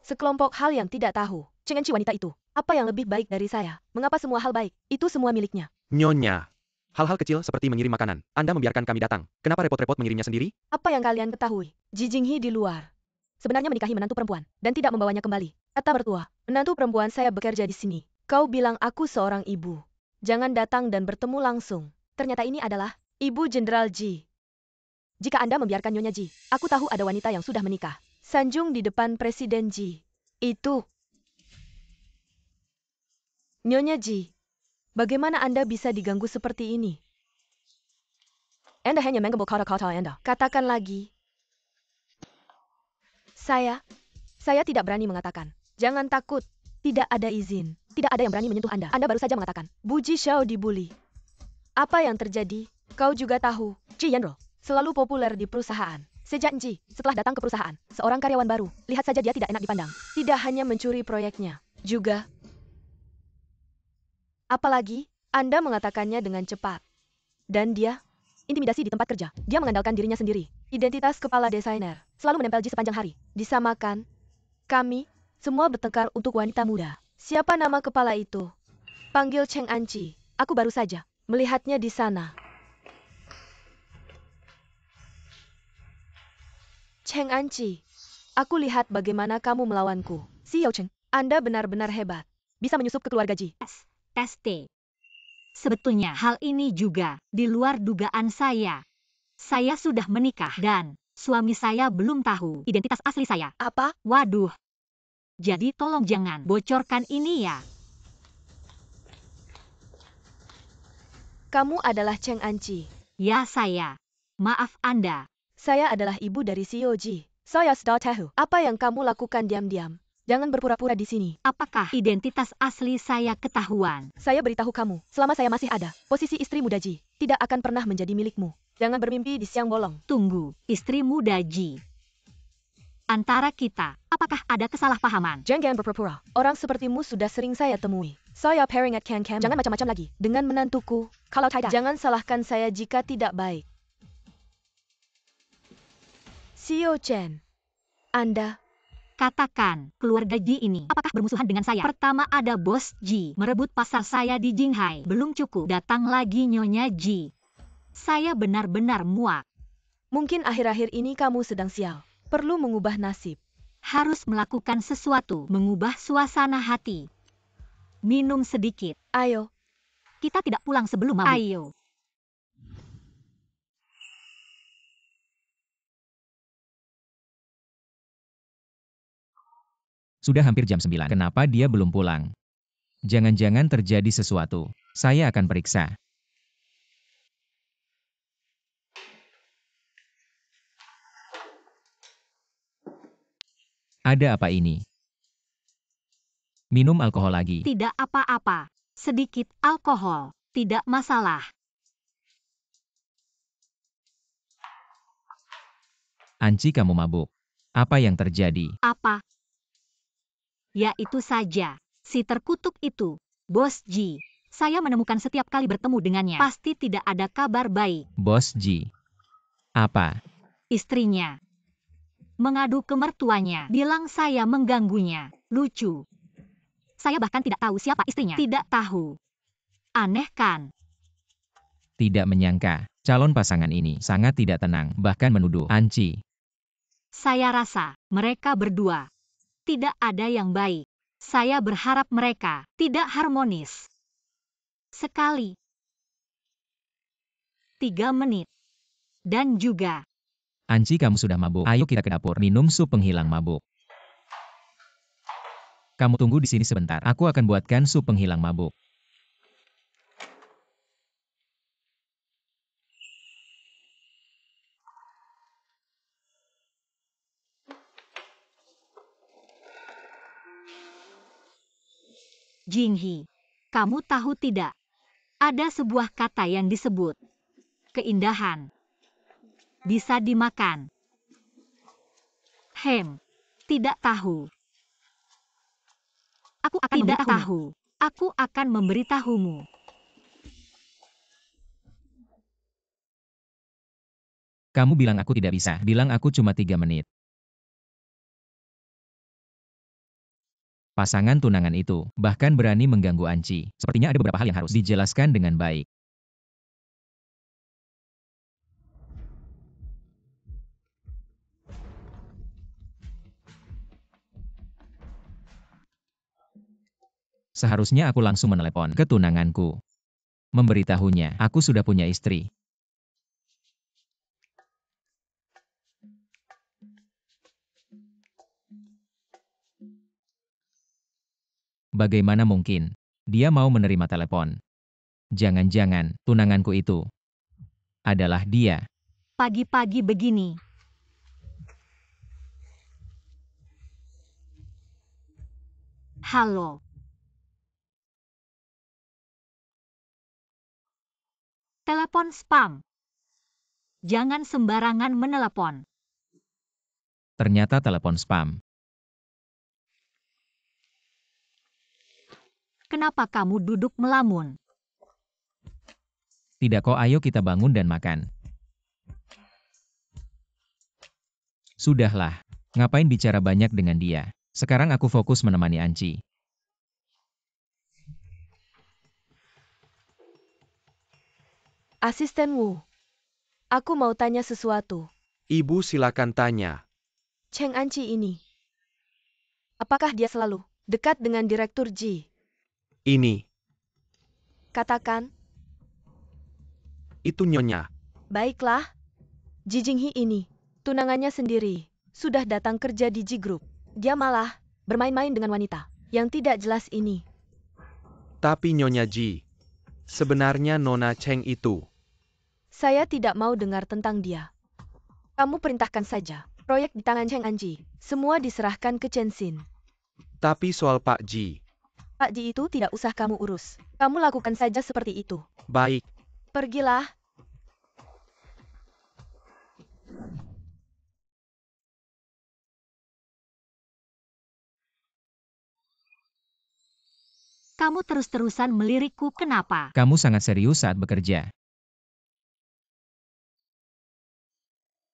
Sekelompok hal yang tidak tahu. Cheng Enci wanita itu. Apa yang lebih baik dari saya? Mengapa semua hal baik? Itu semua miliknya. Nyonya. Hal-hal kecil seperti mengirim makanan. Anda membiarkan kami datang. Kenapa repot-repot mengirimnya sendiri? Apa yang kalian ketahui? Ji Jinghi di luar. Sebenarnya menikahi menantu perempuan dan tidak membawanya kembali. Kata mertua, menantu perempuan saya bekerja di sini. Kau bilang aku seorang ibu. Jangan datang dan bertemu langsung. Ternyata ini adalah Ibu Jenderal Ji. Jika Anda membiarkan Nyonya Ji, aku tahu ada wanita yang sudah menikah. Sanjung di depan Presiden Ji. Itu. Nyonya Ji. Bagaimana Anda bisa diganggu seperti ini? Anda hanya menggembok kata-kata Anda. Katakan lagi. Saya tidak berani mengatakan. Jangan takut. Tidak ada izin. Tidak ada yang berani menyentuh Anda. Anda baru saja mengatakan. Bu Ji Xiao dibully. Apa yang terjadi? Kau juga tahu. Ji Yanro selalu populer di perusahaan. Sejak Ji setelah datang ke perusahaan, seorang karyawan baru. Lihat saja dia tidak enak dipandang. Tidak hanya mencuri proyeknya. Juga. Apalagi, Anda mengatakannya dengan cepat. Dan dia, intimidasi di tempat kerja. Dia mengandalkan dirinya sendiri. Identitas kepala desainer. Selalu menempel Ji sepanjang hari. Disamakan. Kami, semua bertengkar untuk wanita muda. Siapa nama kepala itu? Panggil Cheng Anci. Aku baru saja melihatnya di sana. Cheng Anci. Aku lihat bagaimana kamu melawanku. Xiao Cheng, Anda benar-benar hebat. Bisa menyusup ke keluarga Ji. ST. Sebetulnya hal ini juga di luar dugaan saya. Saya sudah menikah dan suami saya belum tahu identitas asli saya. Apa? Waduh. Jadi tolong jangan bocorkan ini ya. Kamu adalah Cheng Anci. Ya saya. Maaf Anda. Saya adalah ibu dari Xiao Ji. Saya sudah tahu apa yang kamu lakukan diam-diam. Jangan berpura-pura di sini. Apakah identitas asli saya ketahuan? Saya beritahu kamu, selama saya masih ada, posisi istri muda Ji tidak akan pernah menjadi milikmu. Jangan bermimpi di siang bolong. Tunggu, istri muda Ji. Antara kita, apakah ada kesalahpahaman? Jangan berpura-pura. Orang sepertimu sudah sering saya temui. Saya pairing at Can Cam. Jangan macam-macam lagi. Dengan menantuku. Kalau tidak, jangan salahkan saya jika tidak baik. Xiao Chen. Anda. Katakan, keluarga Ji ini apakah bermusuhan dengan saya? Pertama ada bos Ji merebut pasar saya di Jinghai. Belum cukup, datang lagi Nyonya Ji. Saya benar-benar muak. Mungkin akhir-akhir ini kamu sedang sial. Perlu mengubah nasib. Harus melakukan sesuatu, mengubah suasana hati. Minum sedikit. Ayo. Kita tidak pulang sebelum mabuk. Ayo. Sudah hampir jam 9. Kenapa dia belum pulang? Jangan-jangan terjadi sesuatu. Saya akan periksa. Ada apa ini? Minum alkohol lagi. Tidak apa-apa. Sedikit alkohol. Tidak masalah. Anci, kamu mabuk. Apa yang terjadi? Apa? Ya itu saja. Si terkutuk itu. Bos Ji. Saya menemukan setiap kali bertemu dengannya. Pasti tidak ada kabar baik. Bos Ji. Apa? Istrinya. Mengadu ke mertuanya. Bilang saya mengganggunya. Lucu. Saya bahkan tidak tahu siapa istrinya. Tidak tahu. Aneh kan? Tidak menyangka. Calon pasangan ini sangat tidak tenang. Bahkan menuduh Anci. Saya rasa mereka berdua tidak ada yang baik. Saya berharap mereka tidak harmonis. Sekali. 3 menit. Dan juga. Anci, kamu sudah mabuk. Ayo kita ke dapur. Minum sup penghilang mabuk. Kamu tunggu di sini sebentar. Aku akan buatkan sup penghilang mabuk. Jinghi, kamu tahu tidak? Ada sebuah kata yang disebut keindahan. Bisa dimakan. Tidak tahu. Aku akan tidak tahu. Aku akan memberitahumu. Kamu bilang aku tidak bisa. Bilang aku cuma 3 menit. Pasangan tunangan itu bahkan berani mengganggu Anci. Sepertinya ada beberapa hal yang harus dijelaskan dengan baik. Seharusnya aku langsung menelepon ke tunanganku. Memberitahunya, aku sudah punya istri. Bagaimana mungkin dia mau menerima telepon? Jangan-jangan tunanganku itu adalah dia. Pagi-pagi begini. Halo. Telepon spam. Jangan sembarangan menelepon. Ternyata telepon spam. Kenapa kamu duduk melamun? Tidak kok, ayo kita bangun dan makan. Sudahlah, ngapain bicara banyak dengan dia? Sekarang aku fokus menemani Anci. Asisten Wu, aku mau tanya sesuatu. Ibu silakan tanya. Cheng Anci ini, apakah dia selalu dekat dengan Direktur Ji? Ini, Katakan, itu nyonya. baiklah. Ji Jinghi ini, tunangannya sendiri, sudah datang kerja di Ji Group. Dia malah bermain-main dengan wanita yang tidak jelas ini. Tapi nyonya Ji, sebenarnya Nona Cheng itu. Saya tidak mau dengar tentang dia. Kamu perintahkan saja. Proyek di tangan Cheng Anji. Semua diserahkan ke Chen Xin. Tapi soal Pak Ji, Pak Ji itu tidak usah kamu urus. Kamu lakukan saja seperti itu. baik. Pergilah. Kamu terus-terusan melirikku kenapa? Kamu sangat serius saat bekerja.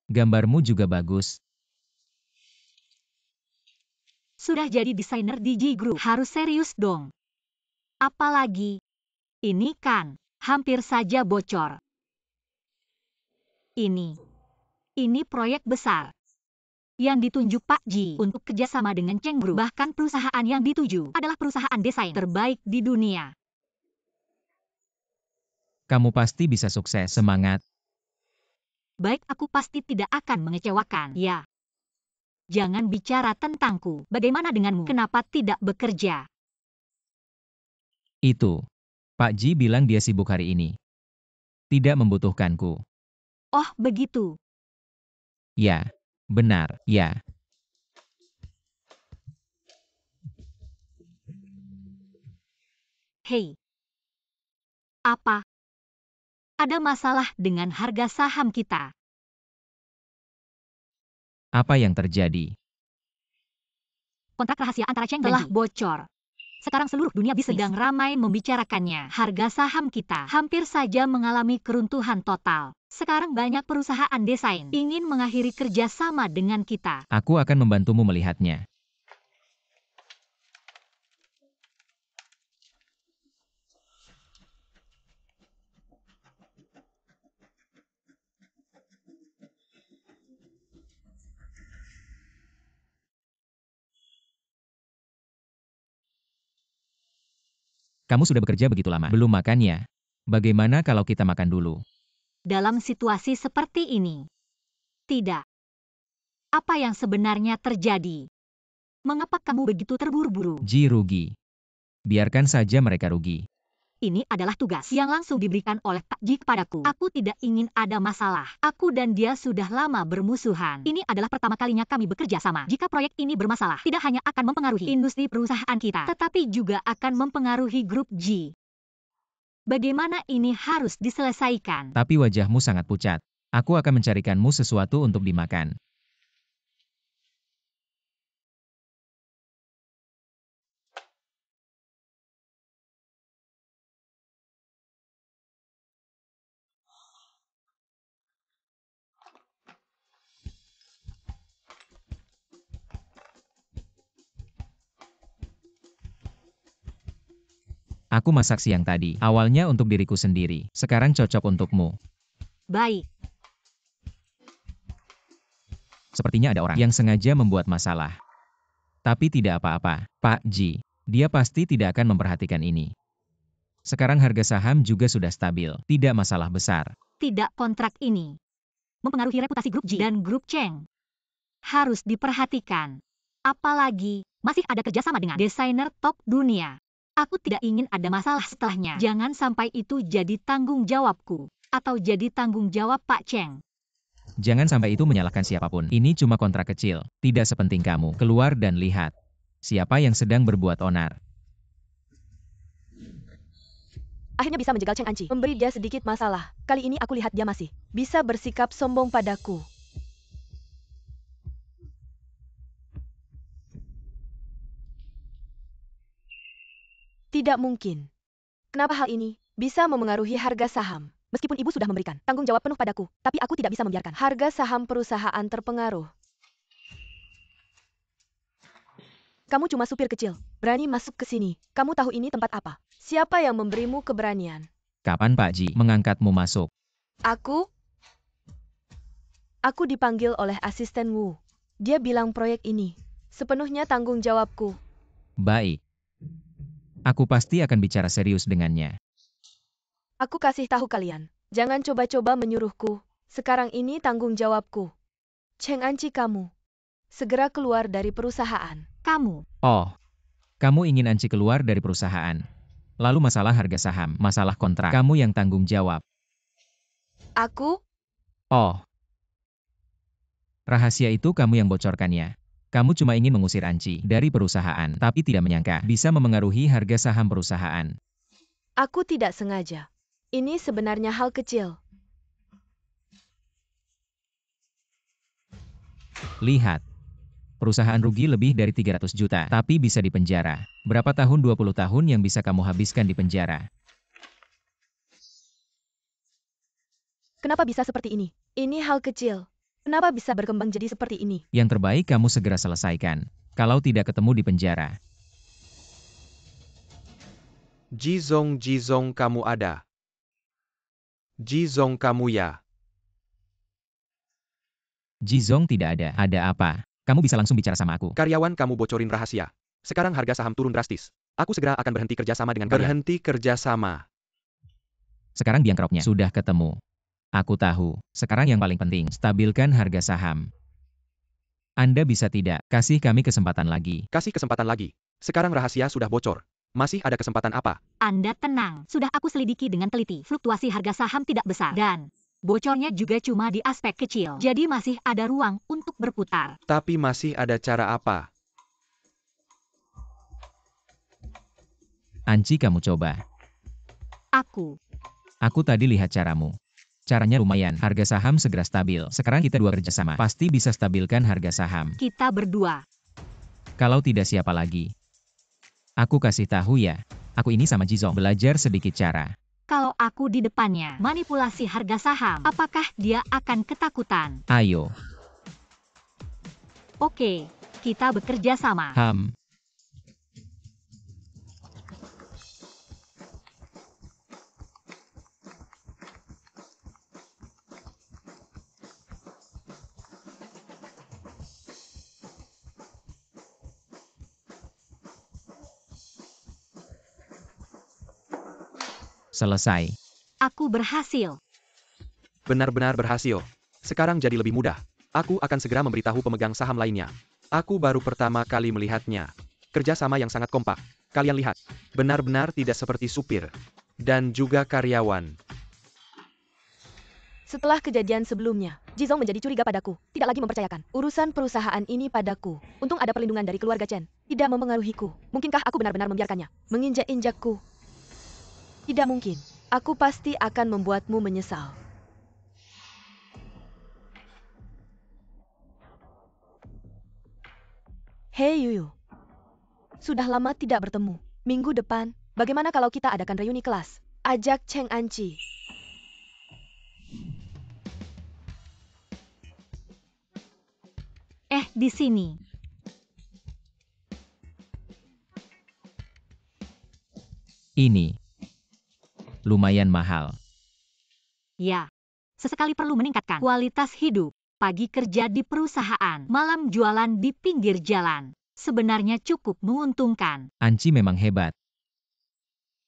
Gambarmu juga bagus. Sudah jadi desainer di Ji Group, harus serius dong. Apalagi, ini kan hampir saja bocor. Ini proyek besar yang ditunjuk Pak Ji untuk kerjasama dengan Cheng Group. Bahkan perusahaan yang dituju adalah perusahaan desain terbaik di dunia. Kamu pasti bisa sukses. Semangat. Baik, aku pasti tidak akan mengecewakan. Ya. Jangan bicara tentangku. Bagaimana denganmu? Kenapa tidak bekerja? Itu. Pak Ji bilang dia sibuk hari ini. Tidak membutuhkanku. Oh, begitu. Ya. Benar, ya. Hei. Apa? Ada masalah dengan harga saham kita. Apa yang terjadi? Kontrak rahasia antara Cheng telah bocor. Sekarang seluruh dunia sedang ramai membicarakannya. Harga saham kita hampir saja mengalami keruntuhan total. Sekarang banyak perusahaan desain ingin mengakhiri kerjasama dengan kita. Aku akan membantumu melihatnya. Kamu sudah bekerja begitu lama. Belum makan ya? Bagaimana kalau kita makan dulu? Dalam situasi seperti ini. Tidak. Apa yang sebenarnya terjadi? Mengapa kamu begitu terburu-buru? Ji rugi. Biarkan saja mereka rugi. Ini adalah tugas yang langsung diberikan oleh Pak Ji kepadaku. Aku tidak ingin ada masalah. Aku dan dia sudah lama bermusuhan. Ini adalah pertama kalinya kami bekerja sama. Jika proyek ini bermasalah, tidak hanya akan mempengaruhi industri perusahaan kita, tetapi juga akan mempengaruhi grup G. Bagaimana ini harus diselesaikan? Tapi wajahmu sangat pucat. Aku akan mencarikanmu sesuatu untuk dimakan. Aku masak siang tadi, awalnya untuk diriku sendiri, sekarang cocok untukmu. Baik. Sepertinya ada orang yang sengaja membuat masalah. Tapi tidak apa-apa, Pak Ji. Dia pasti tidak akan memperhatikan ini. Sekarang harga saham juga sudah stabil, tidak masalah besar. Tidak, kontrak ini mempengaruhi reputasi grup G dan grup Cheng. Harus diperhatikan. Apalagi, masih ada kerjasama dengan desainer top dunia. Aku tidak ingin ada masalah setelahnya. Jangan sampai itu jadi tanggung jawabku. Atau jadi tanggung jawab Pak Cheng. Jangan sampai itu menyalahkan siapapun. Ini cuma kontrak kecil, tidak sepenting kamu. Keluar dan lihat. Siapa yang sedang berbuat onar. Akhirnya bisa menjegal Cheng Anci. Memberi dia sedikit masalah. Kali ini aku lihat dia masih bisa bersikap sombong padaku. Tidak mungkin. Kenapa hal ini bisa memengaruhi harga saham? Meskipun ibu sudah memberikan tanggung jawab penuh padaku, tapi aku tidak bisa membiarkan harga saham perusahaan terpengaruh. Kamu cuma supir kecil, berani masuk ke sini. Kamu tahu ini tempat apa? Siapa yang memberimu keberanian? Kapan Pak Ji mengangkatmu masuk? Aku dipanggil oleh asisten Wu. Dia bilang proyek ini sepenuhnya tanggung jawabku. Baik. Aku pasti akan bicara serius dengannya. Aku kasih tahu kalian, jangan coba-coba menyuruhku. Sekarang ini tanggung jawabku. Cheng Anci, kamu segera keluar dari perusahaan. Kamu. Oh, kamu ingin Anci keluar dari perusahaan. Lalu masalah harga saham, masalah kontrak, kamu yang tanggung jawab. Aku? Oh, rahasia itu kamu yang bocorkannya. Kamu cuma ingin mengusir Anci dari perusahaan, tapi tidak menyangka bisa memengaruhi harga saham perusahaan. Aku tidak sengaja. Ini sebenarnya hal kecil. Lihat. Perusahaan rugi lebih dari 300 juta, tapi bisa dipenjara. Berapa tahun? 20 tahun yang bisa kamu habiskan di penjara. Kenapa bisa seperti ini? Ini hal kecil. Kenapa bisa berkembang jadi seperti ini? Yang terbaik kamu segera selesaikan. Kalau tidak ketemu di penjara. Jizong, kamu ada. Jizong, kamu ya. Jizong tidak ada. Ada apa? Kamu bisa langsung bicara sama aku. Karyawan kamu bocorin rahasia. Sekarang harga saham turun drastis. Aku segera akan berhenti kerjasama dengan kalian. Berhenti kerjasama. Sekarang biang keroknya sudah ketemu. Aku tahu. Sekarang yang paling penting, stabilkan harga saham. Anda bisa tidak kasih kami kesempatan lagi. Kasih kesempatan lagi. Sekarang rahasia sudah bocor. Masih ada kesempatan apa? Anda tenang. Sudah aku selidiki dengan teliti. Fluktuasi harga saham tidak besar. Dan bocornya juga cuma di aspek kecil. Jadi masih ada ruang untuk berputar. Tapi masih ada cara apa? Anci, kamu coba. Aku tadi lihat caramu. Caranya lumayan, harga saham segera stabil. Sekarang kita dua kerjasama, pasti bisa stabilkan harga saham. Kita berdua. Kalau tidak siapa lagi? Aku kasih tahu ya, aku ini sama Jizong belajar sedikit cara. Kalau aku di depannya manipulasi harga saham, apakah dia akan ketakutan? Ayo. Oke, kita bekerja sama. Selesai. Aku berhasil. Benar-benar berhasil. Sekarang jadi lebih mudah. Aku akan segera memberitahu pemegang saham lainnya. Aku baru pertama kali melihatnya. Kerjasama yang sangat kompak. Kalian lihat. Benar-benar tidak seperti supir. dan juga karyawan. Setelah kejadian sebelumnya, Jizong menjadi curiga padaku, tidak lagi mempercayakan urusan perusahaan ini padaku. Untung ada perlindungan dari keluarga Chen, tidak mempengaruhiku. Mungkinkah aku benar-benar membiarkannya menginjak-injakku? Tidak mungkin. Aku pasti akan membuatmu menyesal. Hei Yuyu, sudah lama tidak bertemu. Minggu depan, bagaimana kalau kita adakan reuni kelas? Ajak Cheng Anci. Di sini. Ini lumayan mahal. Ya, sesekali perlu meningkatkan kualitas hidup. Pagi kerja di perusahaan, malam jualan di pinggir jalan. Sebenarnya cukup menguntungkan. Anci memang hebat.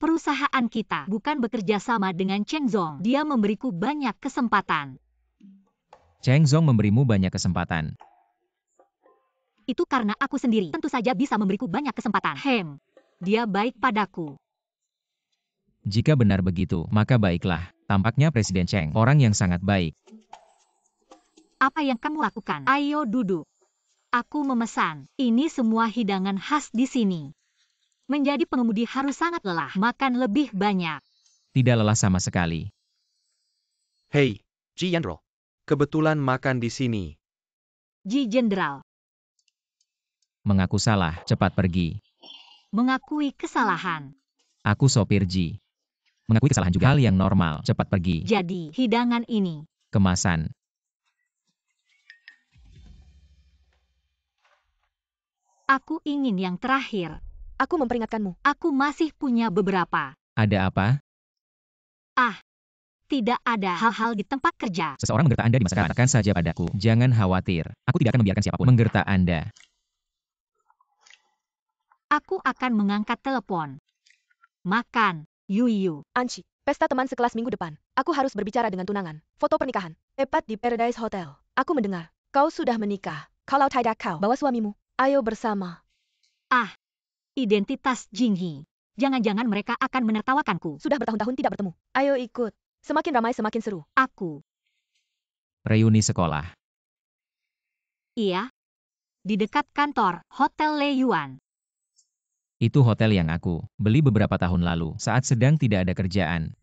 Perusahaan kita bukan bekerja sama dengan Cheng Zong. Dia memberiku banyak kesempatan. Cheng Zong memberimu banyak kesempatan. Itu karena aku sendiri tentu saja bisa memberiku banyak kesempatan. Dia baik padaku. Jika benar begitu, maka baiklah. Tampaknya Presiden Cheng, orang yang sangat baik. Apa yang kamu lakukan? Ayo duduk. Aku memesan. Ini semua hidangan khas di sini. Menjadi pengemudi harus sangat lelah. Makan lebih banyak. Tidak lelah sama sekali. Hei, Ji Yenrol. Kebetulan makan di sini. Ji Jenderal. Mengaku salah, cepat pergi. Mengakui kesalahan. Aku sopir Ji. Mengakui kesalahan juga hal yang normal, cepat pergi. Jadi, hidangan ini. Kemasan. Aku ingin yang terakhir. Aku memperingatkanmu. Aku masih punya beberapa. Ada apa? Tidak ada hal-hal di tempat kerja. Seseorang menggerta Anda di masa depan. Katakan saja padaku. Jangan khawatir. Aku tidak akan membiarkan siapapun menggerta Anda. Aku akan mengangkat telepon. Makan, Yuyu. Anci, pesta teman sekelas minggu depan. Aku harus berbicara dengan tunangan. Foto pernikahan. Tepat di Paradise Hotel. Aku mendengar. Kau sudah menikah. Kalau tidak kau, bawa suamimu. Ayo bersama. Identitas Jinghi. Jangan-jangan mereka akan menertawakanku. Sudah bertahun-tahun tidak bertemu. Ayo ikut. Semakin ramai semakin seru. Aku. Reuni sekolah. Iya. Di dekat kantor, Hotel Le Yuan. Itu hotel yang aku beli beberapa tahun lalu saat sedang tidak ada kerjaan.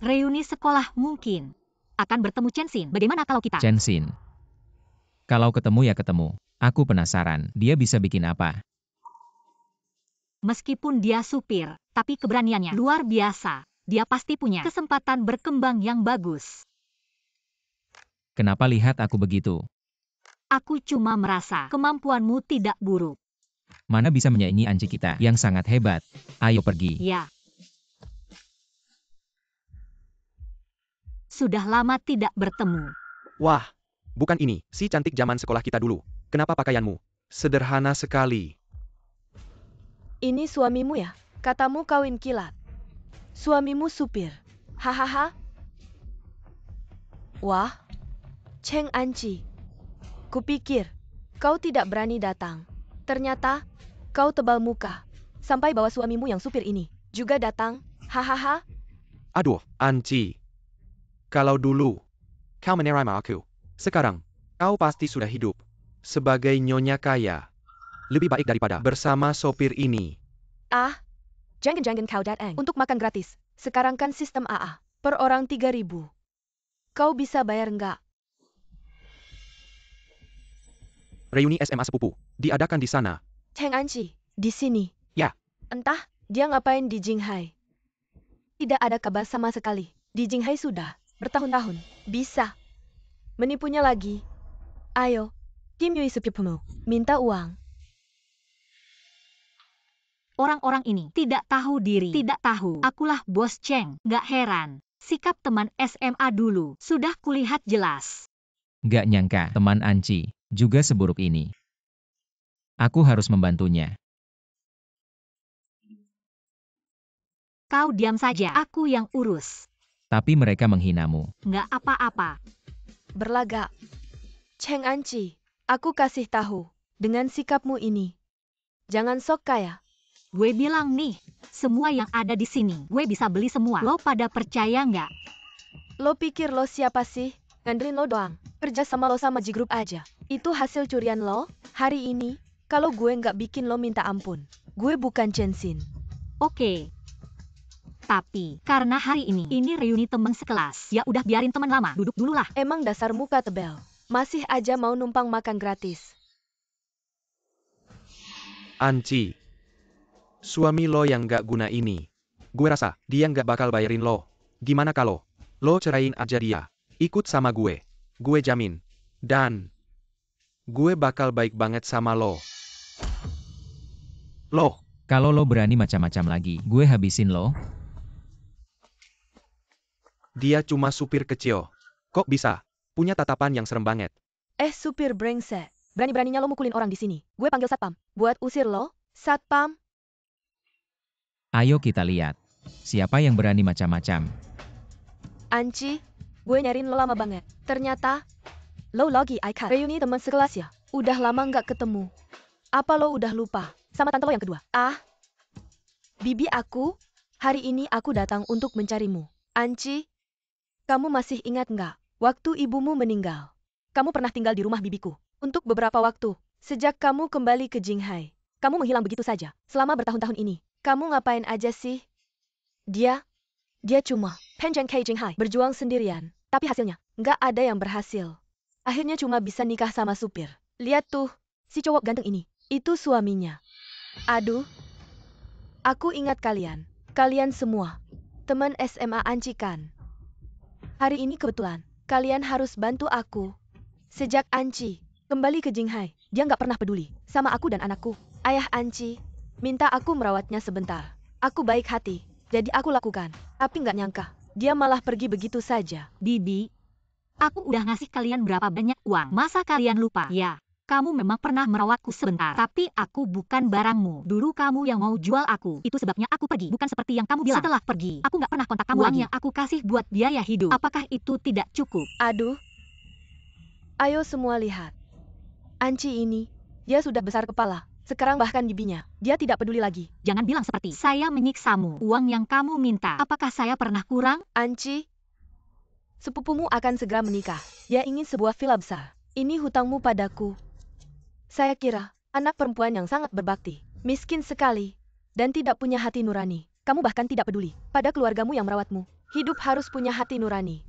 Reuni sekolah mungkin. Akan bertemu Chen Xin. Bagaimana kalau kita? Chen Xin. Kalau ketemu ya ketemu. Aku penasaran, dia bisa bikin apa? Meskipun dia supir, tapi keberaniannya luar biasa. Dia pasti punya kesempatan berkembang yang bagus. Kenapa lihat aku begitu? Aku cuma merasa kemampuanmu tidak buruk. Mana bisa menyaingi Anci kita yang sangat hebat. Ayo pergi. Ya. Sudah lama tidak bertemu. Wah, bukan ini, si cantik zaman sekolah kita dulu. Kenapa pakaianmu sederhana sekali? Ini suamimu ya? Katamu kawin kilat. Suamimu supir. Hahaha. Wah, Cheng Anci. Kupikir kau tidak berani datang. Ternyata kau tebal muka. Sampai bawa suamimu yang supir ini juga datang. Hahaha. Aduh, Anci. Kalau dulu kau menerima aku, sekarang kau pasti sudah hidup sebagai nyonya kaya. Lebih baik daripada bersama sopir ini. Jangan-jangan kau datang untuk makan gratis. Sekarang kan sistem AA. Per orang 3.000. Kau bisa bayar enggak? Reuni SMA sepupu, diadakan di sana. Cheng Anci, di sini. Ya. Entah, dia ngapain di Jinghai. Tidak ada kabar sama sekali. Di Jinghai sudah bertahun-tahun. Bisa menipunya lagi. Ayo, Kim Yui sepupumu, minta uang. Orang-orang ini tidak tahu diri. Tidak tahu. Akulah bos Cheng. Gak heran. Sikap teman SMA dulu sudah kulihat jelas. Gak nyangka teman Anci juga seburuk ini. Aku harus membantunya. Kau diam saja. Aku yang urus. Tapi mereka menghinamu. Nggak apa-apa. Berlagak. Cheng Anci, aku kasih tahu. Dengan sikapmu ini, jangan sok kaya. Gue bilang nih, semua yang ada di sini, gue bisa beli semua. Lo pada percaya nggak? Lo pikir lo siapa sih? Ngandelin lo doang. Kerja sama lo sama G Group aja. Itu hasil curian lo? Hari ini, kalau gue nggak bikin lo minta ampun, gue bukan Chen Xin. Oke. Tapi, karena hari ini reuni temen sekelas. Ya udah biarin temen lama, duduk dulu lah. Emang dasar muka tebel. Masih aja mau numpang makan gratis. Anci. Suami lo yang gak guna ini. Gue rasa, dia gak bakal bayarin lo. Gimana kalau lo ceraiin aja dia? Ikut sama gue. Gue jamin. Dan gue bakal baik banget sama lo. Lo. Kalau lo berani macam-macam lagi, gue habisin lo. Dia cuma supir kecil. Kok bisa? Punya tatapan yang serem banget. Supir brengsek. Berani-beraninya lo mukulin orang di sini. Gue panggil satpam. Buat usir lo. Satpam. Ayo kita lihat. Siapa yang berani macam-macam? Anci, gue nyariin lo lama banget. Ternyata, lo lagi iCat. Reuni teman sekelas ya? Udah lama nggak ketemu. Apa lo udah lupa? Sama tante lo yang kedua? Bibi aku, hari ini aku datang untuk mencarimu. Anci, kamu masih ingat nggak? Waktu ibumu meninggal. Kamu pernah tinggal di rumah bibiku. Untuk beberapa waktu. Sejak kamu kembali ke Jinghai. Kamu menghilang begitu saja. Selama bertahun-tahun ini. Kamu ngapain aja sih? Dia cuma pengen ke Jinghai. Berjuang sendirian. Tapi hasilnya, nggak ada yang berhasil. Akhirnya cuma bisa nikah sama supir. Lihat tuh, si cowok ganteng ini. Itu suaminya. Aduh. Aku ingat kalian. Kalian semua. Teman SMA Anci kan? Hari ini kebetulan, kalian harus bantu aku. Sejak Anci kembali ke Jinghai, dia nggak pernah peduli sama aku dan anakku. Ayah Anci minta aku merawatnya sebentar. Aku baik hati, jadi aku lakukan. Tapi nggak nyangka, dia malah pergi begitu saja. Bibi, aku udah ngasih kalian berapa banyak uang. Masa kalian lupa? Ya, kamu memang pernah merawatku sebentar. Tapi aku bukan barangmu. Dulu kamu yang mau jual aku. Itu sebabnya aku pergi. Bukan seperti yang kamu bilang. Setelah pergi, aku nggak pernah kontak kamu lagi. Uang yang aku kasih buat biaya hidup. Apakah itu tidak cukup? Aduh. Ayo semua lihat. Anci ini, dia sudah besar kepala. Sekarang bahkan bibinya, dia tidak peduli lagi. Jangan bilang seperti, saya menyiksamu. Uang yang kamu minta, apakah saya pernah kurang? Anci, sepupumu akan segera menikah. Dia ingin sebuah villa besar. Ini hutangmu padaku. Saya kira, anak perempuan yang sangat berbakti, miskin sekali, dan tidak punya hati nurani. Kamu bahkan tidak peduli pada keluargamu yang merawatmu. Hidup harus punya hati nurani.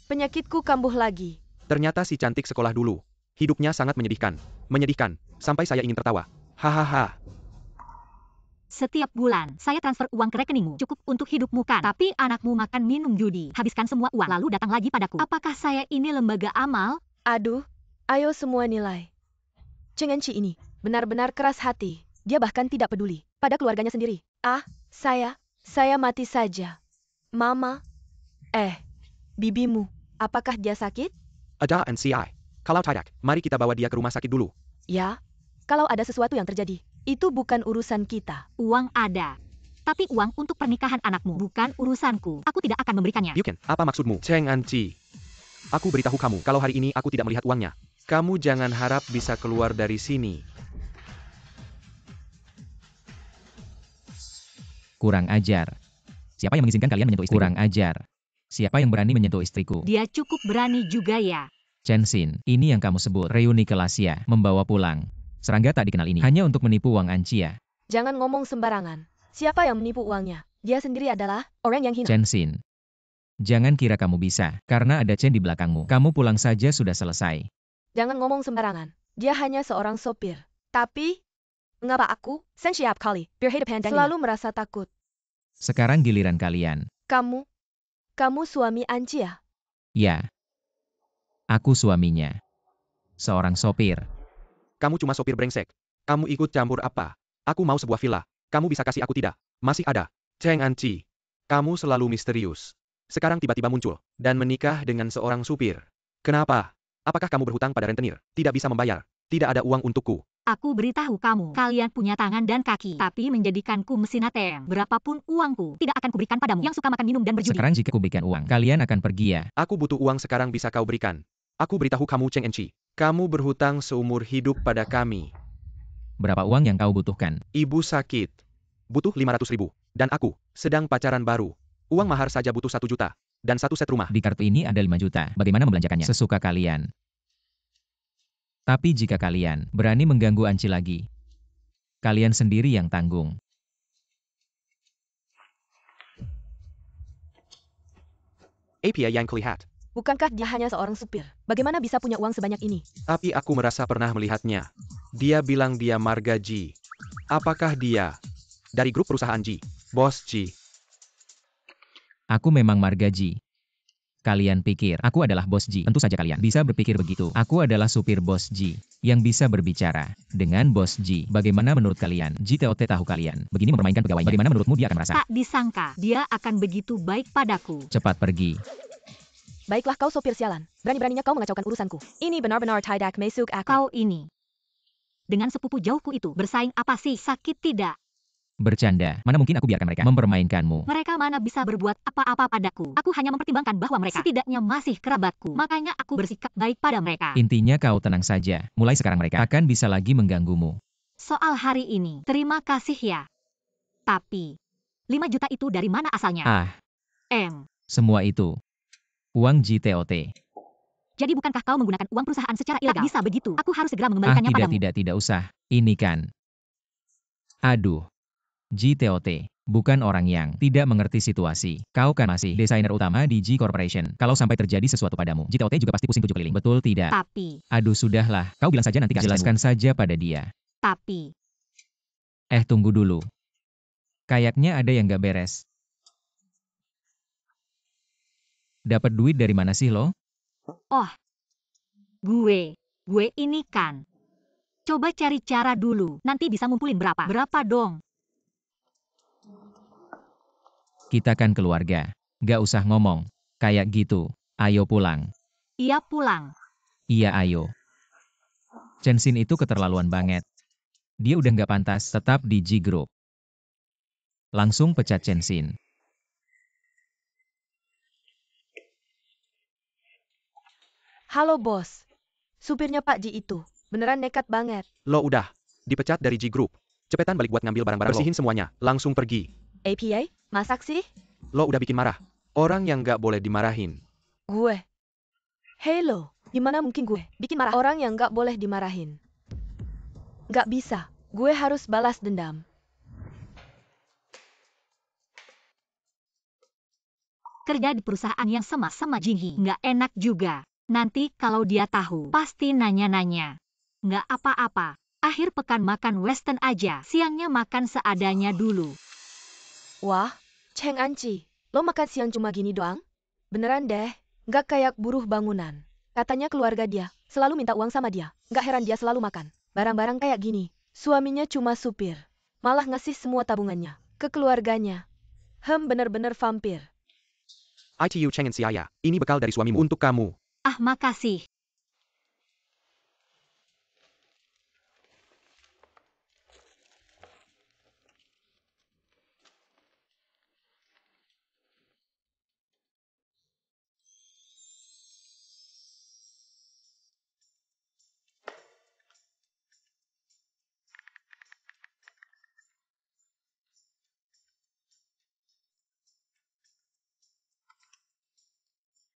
Penyakitku kambuh lagi. Ternyata si cantik sekolah dulu. Hidupnya sangat menyedihkan. Menyedihkan, sampai saya ingin tertawa. Hahaha. Setiap bulan, saya transfer uang ke rekeningmu. Cukup untuk hidupmu kan? Tapi anakmu makan minum judi. Habiskan semua uang, lalu datang lagi padaku. Apakah saya ini lembaga amal? Aduh, ayo semua nilai. Cheng Enci ini benar-benar keras hati. Dia bahkan tidak peduli pada keluarganya sendiri. Saya mati saja. Mama, bibimu, apakah dia sakit? Ada NCI. Kalau tidak, mari kita bawa dia ke rumah sakit dulu. Ya, kalau ada sesuatu yang terjadi, itu bukan urusan kita. Uang ada. Tapi uang untuk pernikahan anakmu bukan urusanku. Aku tidak akan memberikannya. Yuken, apa maksudmu? Cheng Anci. Aku beritahu kamu, kalau hari ini aku tidak melihat uangnya. Kamu jangan harap bisa keluar dari sini. Kurang ajar. Siapa yang mengizinkan kalian menyentuh istriku? Kurang ajar. Siapa yang berani menyentuh istriku? Dia cukup berani juga ya. Chen Xin, ini yang kamu sebut reuni kelas ya, membawa pulang. Serangga tak dikenal ini, hanya untuk menipu uang Anci ya. Jangan ngomong sembarangan. Siapa yang menipu uangnya? Dia sendiri adalah orang yang hina. Chen Xin. Jangan kira kamu bisa, karena ada Chen di belakangmu. Kamu pulang saja sudah selesai. Jangan ngomong sembarangan. Dia hanya seorang sopir. Tapi, mengapa aku, Sen siap kali, selalu merasa takut? Sekarang giliran kalian. Kamu suami Anci ya? Ya. Aku suaminya. Seorang sopir. Kamu cuma sopir brengsek. Kamu ikut campur apa? Aku mau sebuah villa. Kamu bisa kasih aku tidak? Masih ada. Cheng Anci. Kamu selalu misterius. Sekarang tiba-tiba muncul, dan menikah dengan seorang supir. Kenapa? Apakah kamu berhutang pada rentenir? Tidak bisa membayar. Tidak ada uang untukku. Aku beritahu kamu, kalian punya tangan dan kaki, tapi menjadikanku mesin ATM. Berapapun uangku, tidak akan kuberikan padamu yang suka makan minum dan berjudi. Sekarang jika kuberikan uang, kalian akan pergi ya. Aku butuh uang sekarang bisa kau berikan. Aku beritahu kamu Cheng Enci. Kamu berhutang seumur hidup pada kami. Berapa uang yang kau butuhkan? Ibu sakit. Butuh 500.000. Dan aku sedang pacaran baru. Uang mahar saja butuh 1 juta. Dan 1 set rumah. Di kartu ini ada 5 juta. Bagaimana membelanjakannya? Sesuka kalian. Tapi jika kalian berani mengganggu Anci lagi, kalian sendiri yang tanggung. Apia yang lihat. Bukankah dia hanya seorang supir? Bagaimana bisa punya uang sebanyak ini? Tapi aku merasa pernah melihatnya. Dia bilang dia marga Ji. Apakah dia dari grup perusahaan Ji? Bos Ji. Aku memang marga Ji. Kalian pikir aku adalah bos Ji? Tentu saja kalian bisa berpikir begitu. Aku adalah supir bos Ji yang bisa berbicara dengan bos Ji. Bagaimana menurut kalian? JTOT tahu kalian begini mempermainkan pegawainya. Bagaimana menurutmu dia akan merasa? Tak disangka, dia akan begitu baik padaku. Cepat pergi. Baiklah kau sopir sialan. Berani-beraninya kau mengacaukan urusanku. Ini benar-benar tidak masuk akal. Kau ini. Dengan sepupu jauhku itu, bersaing apa sih? Sakit tidak? Bercanda. Mana mungkin aku biarkan mereka mempermainkanmu? Mereka mana bisa berbuat apa-apa padaku. Aku hanya mempertimbangkan bahwa mereka setidaknya masih kerabatku. Makanya aku bersikap baik pada mereka. Intinya kau tenang saja. Mulai sekarang mereka akan bisa lagi mengganggumu. Soal hari ini, terima kasih ya. Tapi, 5 juta itu dari mana asalnya? Ah, Semua itu uang JTOT. Jadi bukankah kau menggunakan uang perusahaan secara ilegal? Tak bisa begitu. Aku harus segera mengembalikannya padamu. Tidak usah. Ini kan. Aduh. JTOT. Bukan orang yang tidak mengerti situasi. Kau kan masih desainer utama di G Corporation. Kalau sampai terjadi sesuatu padamu, JTOT juga pasti pusing 7 keliling. Betul tidak? Tapi, Aduh sudahlah. Kau bilang saja nanti jelaskan saja pada dia. tapi, Tunggu dulu. Kayaknya ada yang gak beres. Dapat duit dari mana sih lo? gue ini kan. Coba cari cara dulu. Nanti bisa ngumpulin berapa? Berapa dong? Kita kan keluarga. Gak usah ngomong. Kayak gitu. Ayo pulang. Iya pulang. Iya ayo. Chensin itu keterlaluan banget. Dia udah gak pantas tetap di G Group. Langsung pecat Chensin. Halo bos. Supirnya Pak Ji itu. Beneran nekat banget. Lo udah dipecat dari G Group. Cepetan balik buat ngambil barang-barang. Bersihin semuanya. Langsung pergi. APA? Masak sih? Lo udah bikin marah. Orang yang gak boleh dimarahin. Gue. Hello. Gimana mungkin gue bikin marah orang yang gak boleh dimarahin? Gak bisa. Gue harus balas dendam. Kerja di perusahaan yang sama-sama Jinghi. Nggak enak juga. Nanti kalau dia tahu, pasti nanya-nanya. Nggak apa-apa. Akhir pekan makan western aja. Siangnya makan seadanya dulu. Wah, Cheng Anci. Lo makan siang cuma gini doang? Beneran deh. Gak kayak buruh bangunan. Katanya keluarga dia selalu minta uang sama dia. Gak heran dia selalu makan barang-barang kayak gini. Suaminya cuma supir. Malah ngasih semua tabungannya ke keluarganya. Bener-bener vampir. ITU Cheng Siaya. Ini bekal dari suamimu untuk kamu. Ah, makasih.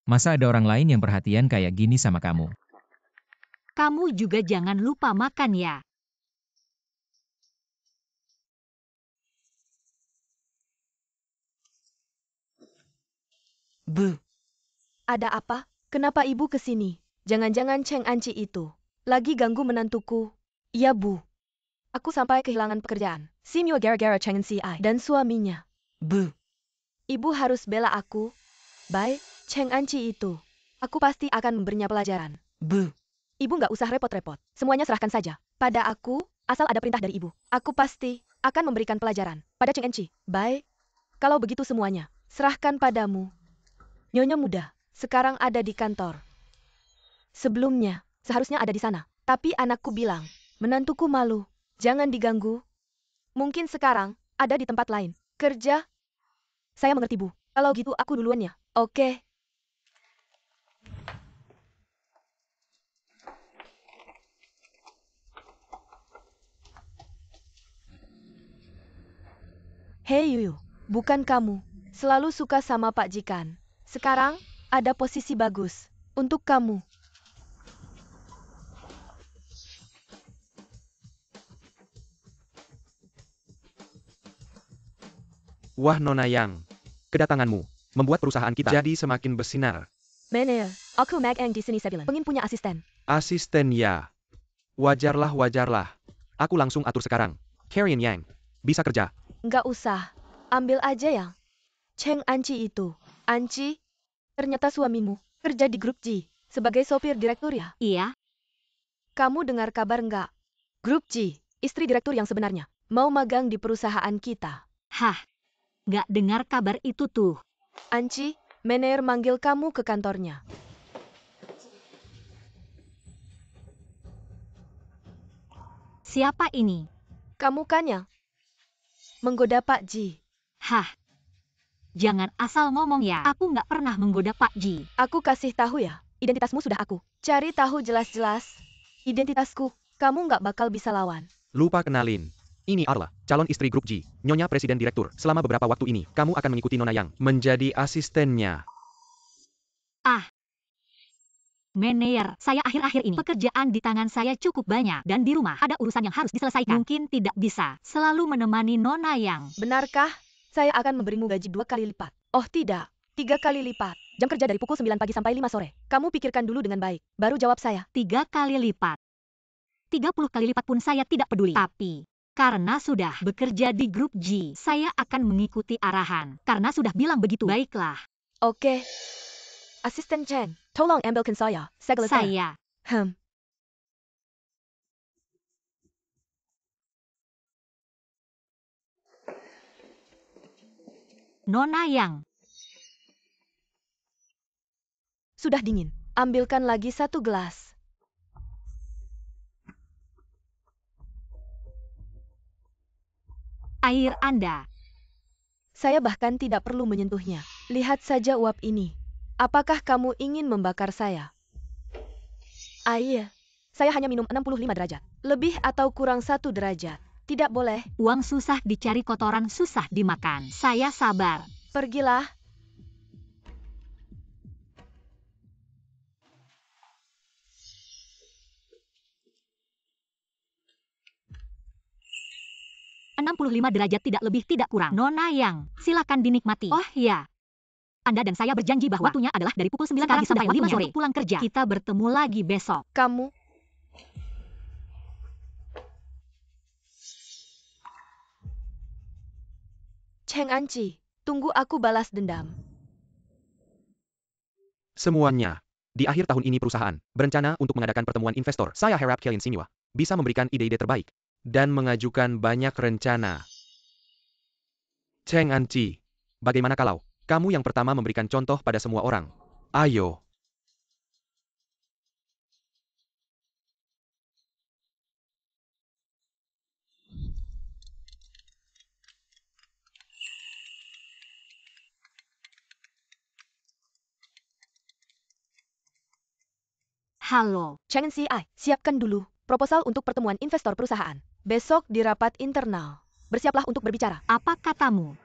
Masa ada orang lain yang perhatian kayak gini sama kamu? Kamu juga jangan lupa makan ya. Bu. Ada apa? Kenapa ibu kesini? Jangan-jangan Cheng Anci itu lagi ganggu menantuku. Iya bu. Aku sampai kehilangan pekerjaan. Simyo gara-gara Cheng Anci dan suaminya. Bu. Ibu harus bela aku. Baik, Cheng Anci itu. Aku pasti akan memberinya pelajaran. Bu. Ibu nggak usah repot-repot. Semuanya serahkan saja pada aku, asal ada perintah dari ibu. Aku pasti akan memberikan pelajaran pada Cheng Anci. Baik. Kalau begitu semuanya, serahkan padamu. Nyonya muda, sekarang ada di kantor. Sebelumnya, seharusnya ada di sana. Tapi anakku bilang, menantuku malu. Jangan diganggu. Mungkin sekarang, ada di tempat lain. Kerja? Saya mengerti bu. Kalau gitu aku duluan ya. Oke. Hei Yuyu, bukan kamu. Selalu suka sama Pak Jikan. Sekarang, ada posisi bagus. Untuk kamu. Wah Nona Yang, kedatanganmu membuat perusahaan kita jadi semakin bersinar. Manager, aku Meg Eng di sini saya bilang. Pengen punya asisten. Asisten ya. Wajarlah, wajarlah. Aku langsung atur sekarang. Karen Yang, bisa kerja. Nggak usah. Ambil aja yang. Cheng Anci itu. Anci, ternyata suamimu kerja di Grup G sebagai sopir direktur ya? Iya, Kamu dengar kabar nggak? Grup G, istri direktur yang sebenarnya, mau magang di perusahaan kita. hah. Nggak dengar kabar itu tuh. Anci, manajer manggil kamu ke kantornya. Siapa ini? Kamu kan yang menggoda Pak Ji. Hah. Jangan asal ngomong ya. Aku nggak pernah menggoda Pak Ji. Aku kasih tahu ya, identitasmu sudah aku. Cari tahu jelas-jelas. Identitasku, kamu nggak bakal bisa lawan. Lupa kenalin. Ini Arla, calon istri Grup G, Nyonya Presiden Direktur. Selama beberapa waktu ini, kamu akan mengikuti Nona Yang menjadi asistennya. Manajer, saya akhir-akhir ini pekerjaan di tangan saya cukup banyak dan di rumah ada urusan yang harus diselesaikan. Mungkin tidak bisa selalu menemani Nona Yang. Benarkah? Saya akan memberimu gaji 2 kali lipat. Oh tidak, 3 kali lipat. Jam kerja dari pukul 9 pagi sampai 5 sore. Kamu pikirkan dulu dengan baik, baru jawab saya. 3 kali lipat. 30 kali lipat pun saya tidak peduli. Tapi, karena sudah bekerja di Grup G, saya akan mengikuti arahan. Karena sudah bilang begitu. Baiklah, Oke. Asisten Chen, tolong ambilkan saya. Sekretariat. saya. Nona Yang. Sudah dingin. Ambilkan lagi 1 gelas. Air Anda. Saya bahkan tidak perlu menyentuhnya. Lihat saja uap ini. Apakah kamu ingin membakar saya? Air. Saya hanya minum 65 derajat. Lebih atau kurang 1 derajat. Tidak boleh. Uang susah dicari, kotoran susah dimakan. Saya sabar. Pergilah. ...65 derajat tidak lebih tidak kurang. Nona Yang, silakan dinikmati. Oh ya. Anda dan saya berjanji bahwa waktunya adalah dari pukul 9 pagi sampai 5 sore. Pulang kerja. Kita bertemu lagi besok. Kamu. Cheng Anci, tunggu aku balas dendam. Semuanya. Di akhir tahun ini perusahaan berencana untuk mengadakan pertemuan investor. Saya harap kalian semua bisa memberikan ide-ide terbaik dan mengajukan banyak rencana. Cheng Anci, bagaimana kalau kamu yang pertama memberikan contoh pada semua orang? Ayo. Halo. Cheng CI, siapkan dulu proposal untuk pertemuan investor perusahaan. Besok di rapat internal. Bersiaplah untuk berbicara. Apa katamu?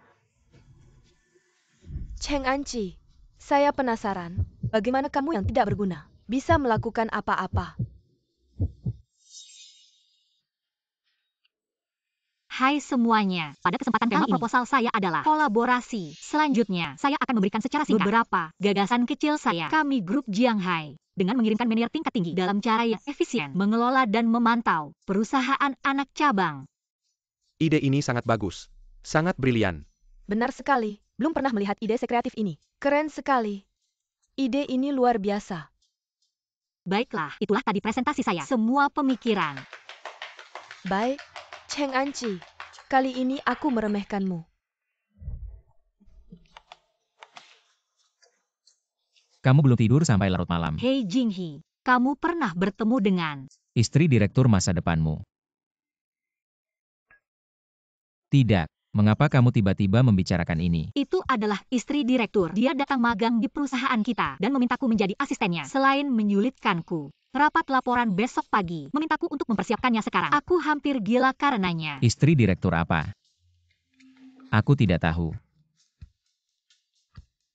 Cheng Anci, saya penasaran, bagaimana kamu yang tidak berguna bisa melakukan apa-apa? Hai semuanya. Pada kesempatan tema proposal saya adalah kolaborasi. Selanjutnya, saya akan memberikan secara singkat beberapa gagasan kecil saya. Kami Grup Jianghai dengan mengirimkan manajer tingkat tinggi dalam cara yang efisien mengelola dan memantau perusahaan anak cabang. Ide ini sangat bagus. Sangat brilian. Benar sekali. Belum pernah melihat ide sekreatif ini. Keren sekali. Ide ini luar biasa. Baiklah, itulah tadi presentasi saya. Semua pemikiran. Baik, Cheng Anci. Kali ini aku meremehkanmu. Kamu belum tidur sampai larut malam. Hei Jinghi, kamu pernah bertemu dengan Istri direktur masa depanmu. Tidak. Mengapa kamu tiba-tiba membicarakan ini? itu adalah istri direktur. Dia datang magang di perusahaan kita dan memintaku menjadi asistennya. Selain menyulitkanku, rapat laporan besok pagi memintaku untuk mempersiapkannya sekarang. Aku hampir gila karenanya. Istri direktur apa? Aku tidak tahu.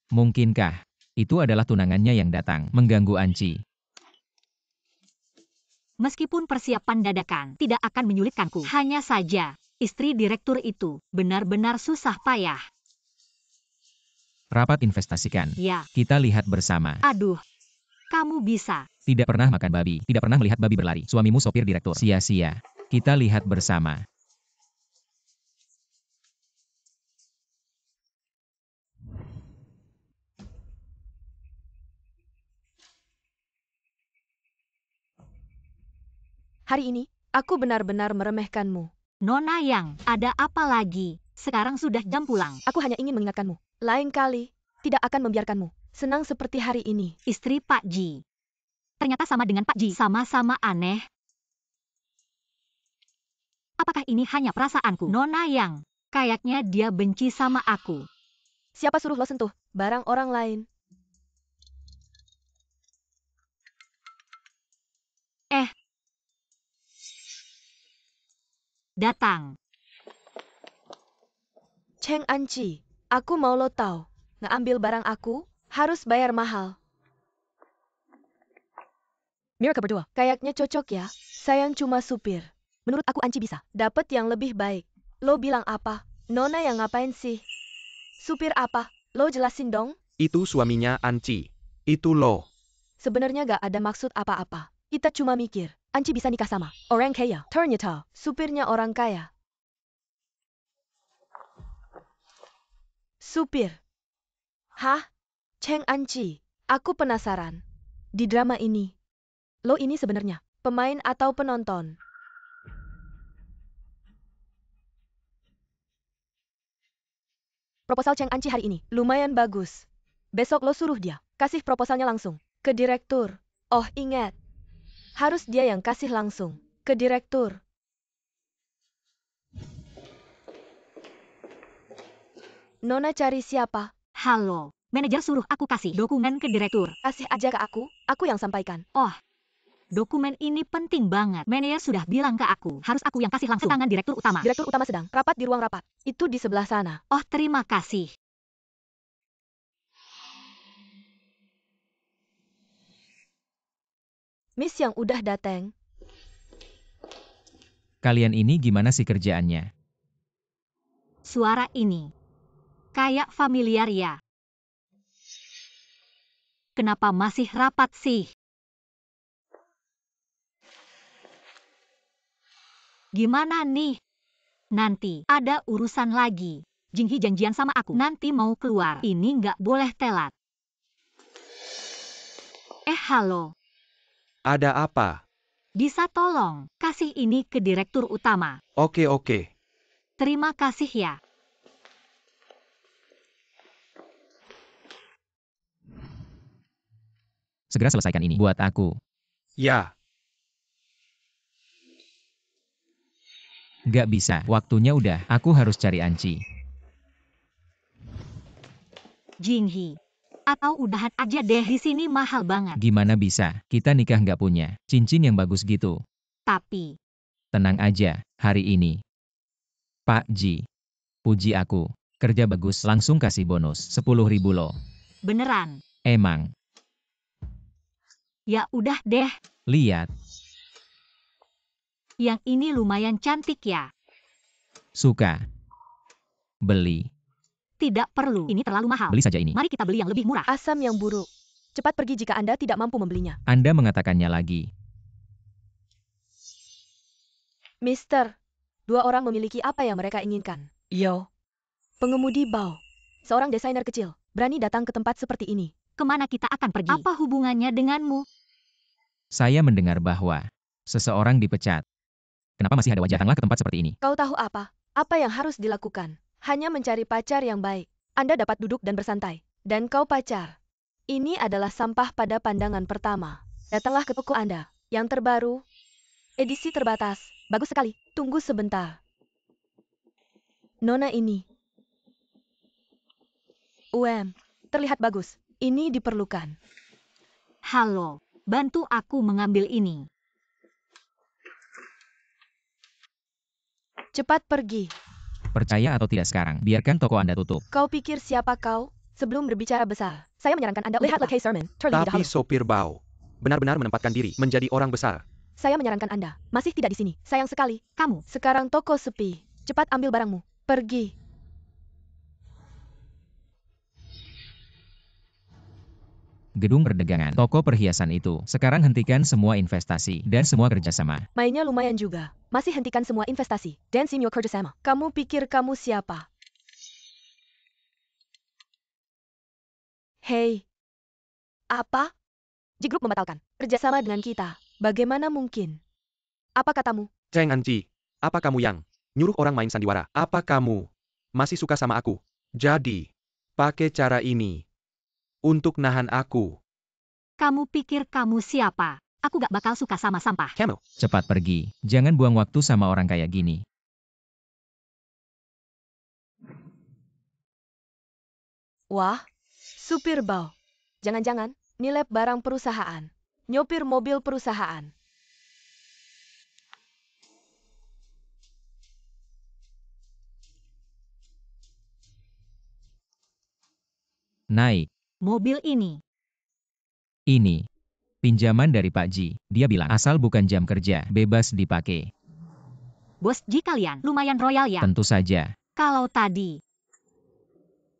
Mungkinkah itu adalah tunangannya yang datang mengganggu Anci? Meskipun persiapan dadakan tidak akan menyulitkanku. Hanya saja, istri direktur itu benar-benar susah payah. Rapat investasikan. Ya, Kita lihat bersama. aduh. Kamu bisa. Tidak pernah makan babi, tidak pernah melihat babi berlari. Suamimu sopir direktur. Sia-sia. Kita lihat bersama. Hari ini, aku benar-benar meremehkanmu. Nona Yang, ada apa lagi? Sekarang sudah jam pulang. Aku hanya ingin mengingatkanmu. Lain kali, tidak akan membiarkanmu senang seperti hari ini. Istri Pak Ji. Ternyata sama dengan Pak Ji. Sama-sama aneh. Apakah ini hanya perasaanku? Nona Yang, kayaknya dia benci sama aku. Siapa suruh lo sentuh barang orang lain? Datang. Cheng Anci, aku mau lo tahu. Ngambil barang aku, harus bayar mahal. Mereka berdua, kayaknya cocok ya. Sayang cuma supir. Menurut aku Anci bisa dapat yang lebih baik. Lo bilang apa? Nona yang ngapain sih? Supir apa? Lo jelasin dong. Itu suaminya Anci. Itu lo. Sebenarnya gak ada maksud apa-apa. Kita cuma mikir, Anci bisa nikah sama orang kaya. Ternyata, supirnya orang kaya. Supir. Hah? Cheng Anci, aku penasaran. Di drama ini, lo ini sebenarnya pemain atau penonton? Proposal Cheng Anci hari ini lumayan bagus. Besok lo suruh dia kasih proposalnya langsung ke direktur. Oh ingat, harus dia yang kasih langsung ke direktur. Nona cari siapa? Halo, manajer suruh aku kasih dokumen ke direktur. Kasih aja ke aku yang sampaikan. Oh, dokumen ini penting banget. Manajer sudah bilang ke aku, harus aku yang kasih langsung ke tangan direktur utama. Direktur utama sedang rapat di ruang rapat. Itu di sebelah sana. Oh, terima kasih. Miss yang udah datang. Kalian ini gimana sih kerjaannya? Suara ini kayak familiar ya. Kenapa masih rapat sih? Gimana nih? Nanti ada urusan lagi. Jinghi janjian sama aku. Nanti mau keluar. Ini nggak boleh telat. Halo. Ada apa? Bisa tolong kasih ini ke direktur utama. Oke. Terima kasih ya. Segera selesaikan ini buat aku. Ya. Gak bisa, waktunya udah. Aku harus cari Anci. Jinghi. Atau udahan aja deh, di sini mahal banget. Gimana bisa? Kita nikah nggak punya cincin yang bagus gitu. Tapi, Tenang aja, hari ini. Pak Ji. Puji aku. Kerja bagus, langsung kasih bonus 10.000 loh. beneran. Emang. Ya udah deh, Lihat. yang ini lumayan cantik ya. Suka. Beli. Tidak perlu, ini terlalu mahal. Beli saja ini. Mari kita beli yang lebih murah. Asam yang buruk. Cepat pergi jika Anda tidak mampu membelinya. Anda mengatakannya lagi. Mister, dua orang memiliki apa yang mereka inginkan. Yo. Pengemudi Bao. Seorang desainer kecil. Berani datang ke tempat seperti ini. Kemana kita akan pergi? Apa hubungannya denganmu? Saya mendengar bahwa seseorang dipecat. Kenapa masih ada wajah datanglah ke tempat seperti ini? Kau tahu apa? Apa yang harus dilakukan? Hanya mencari pacar yang baik. Anda dapat duduk dan bersantai. Dan kau pacar. Ini adalah sampah pada pandangan pertama. Datanglah ke toko Anda. Yang terbaru. Edisi terbatas. Bagus sekali. Tunggu sebentar. Nona ini. Terlihat bagus. Ini diperlukan. Halo, bantu aku mengambil ini. Cepat pergi. Percaya atau tidak sekarang, biarkan toko Anda tutup. Kau pikir siapa kau? Sebelum berbicara besar, saya menyarankan Anda lihatlah case sermon terlebih Tapi dahulu. sopir Bao benar-benar menempatkan diri menjadi orang besar. Saya menyarankan Anda masih tidak di sini. Sayang sekali. Kamu, Sekarang toko sepi. Cepat ambil barangmu. Pergi. Gedung perdagangan, toko perhiasan itu. Sekarang hentikan semua investasi dan semua kerjasama. Mainnya lumayan juga. Masih hentikan semua investasi dan semua kerjasama. Kamu pikir kamu siapa? Hei. Apa? Ji Group membatalkan kerjasama dengan kita. Bagaimana mungkin? Apa katamu? Cheng Anji, apa kamu yang nyuruh orang main sandiwara? Apa kamu masih suka sama aku? Jadi, pakai cara ini untuk nahan aku. kamu pikir kamu siapa? Aku gak bakal suka sama sampah. Kamu, Cepat pergi. Jangan buang waktu sama orang kayak gini. Wah, supir bau. Jangan-jangan nilai barang perusahaan. Nyopir mobil perusahaan. Naik. Mobil ini, Ini. Pinjaman dari Pak Ji. Dia bilang, asal bukan jam kerja, bebas dipakai. bos Ji kalian, lumayan royal ya. Tentu saja. Kalau tadi,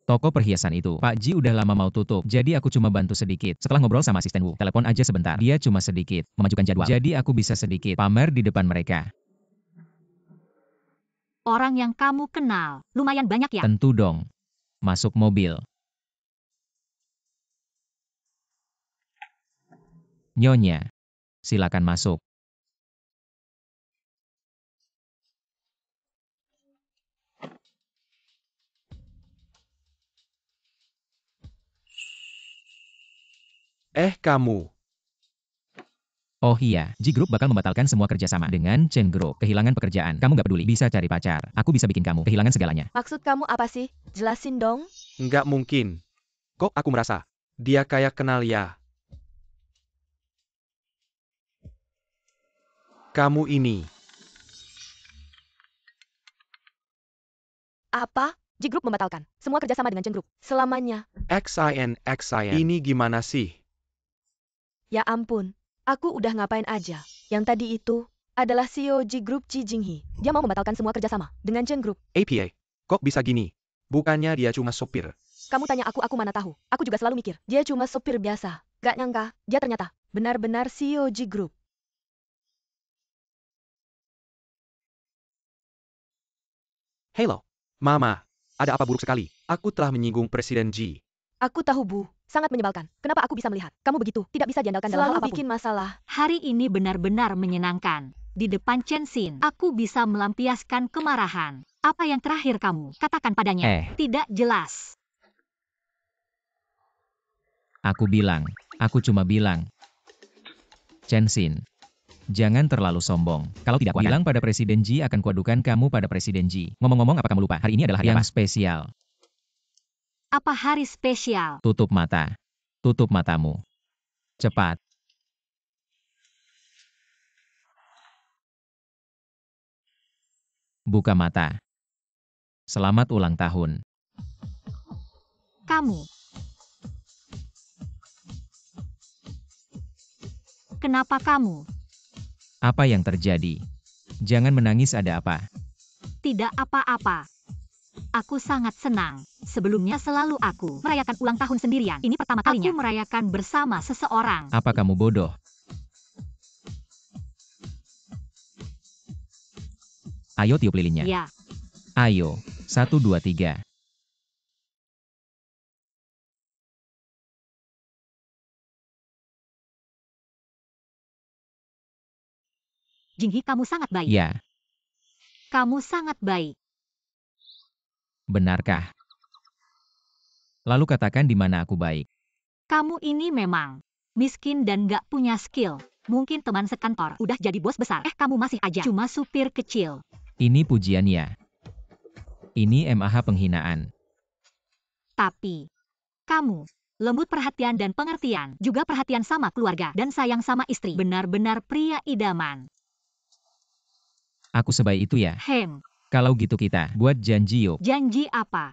Toko perhiasan itu, Pak Ji udah lama mau tutup, jadi aku cuma bantu sedikit. Setelah ngobrol sama asisten Wu, telepon aja sebentar. Dia cuma sedikit, memajukan jadwal. Jadi aku bisa sedikit pamer di depan mereka. orang yang kamu kenal, lumayan banyak ya. Tentu dong. Masuk mobil. Nyonya, silakan masuk. kamu. Oh iya, Ji Group bakal membatalkan semua kerjasama dengan Chen Group. Kehilangan pekerjaan, kamu gak peduli, bisa cari pacar. Aku bisa bikin kamu kehilangan segalanya. Maksud kamu apa sih? Jelasin dong. Nggak mungkin. Kok aku merasa dia kayak kenal ya? Kamu ini. Apa? Ji Group membatalkan semua kerjasama dengan Chen Group. Selamanya. XIN. Ini gimana sih? Ya ampun. Aku udah ngapain aja. Yang tadi itu adalah CEO Ji Group Ji Jinghi. Dia mau membatalkan semua kerjasama dengan Chen Group. APA. Kok bisa gini? Bukannya dia cuma sopir. Kamu tanya aku mana tahu. Aku juga selalu mikir, dia cuma sopir biasa. Gak nyangka, dia ternyata benar-benar CEO Ji Group. Halo. Mama. Ada apa buruk sekali? Aku telah menyinggung Presiden Ji. Aku tahu Bu, sangat menyebalkan. Kenapa aku bisa melihat? Kamu begitu, tidak bisa diandalkan dalam hal apapun. Selalu bikin masalah. Hari ini benar-benar menyenangkan. Di depan Chen Xin, aku bisa melampiaskan kemarahan. Apa yang terakhir kamu katakan padanya? Tidak jelas. Aku cuma bilang. Chen Xin, jangan terlalu sombong. Kalau tidak, bilang pada Presiden Ji akan kuadukan kamu pada Presiden Ji. Ngomong-ngomong, apa kamu lupa? Hari ini adalah hari yang spesial. Apa hari spesial? Tutup mata. Tutup matamu. Cepat. Buka mata. Selamat ulang tahun. Kamu. Kenapa kamu? Apa yang terjadi? Jangan menangis, ada apa? Tidak apa-apa. Aku sangat senang. Sebelumnya selalu aku merayakan ulang tahun sendirian. Ini pertama kalinya aku merayakan bersama seseorang. Apa kamu bodoh? Ayo tiup lilinnya. Ya, Ayo. 1, 2, 3. Jinghi, kamu sangat baik. Ya, Kamu sangat baik. benarkah? Lalu katakan di mana aku baik. Kamu ini memang miskin dan gak punya skill. Mungkin teman sekantor udah jadi bos besar. Kamu masih aja cuma supir kecil. Ini pujian ya. Ini MAH penghinaan. Tapi, kamu lembut perhatian dan pengertian. Juga perhatian sama keluarga dan sayang sama istri. Benar-benar pria idaman. Aku sebaik itu ya. Kalau gitu kita buat janji yuk. Janji apa?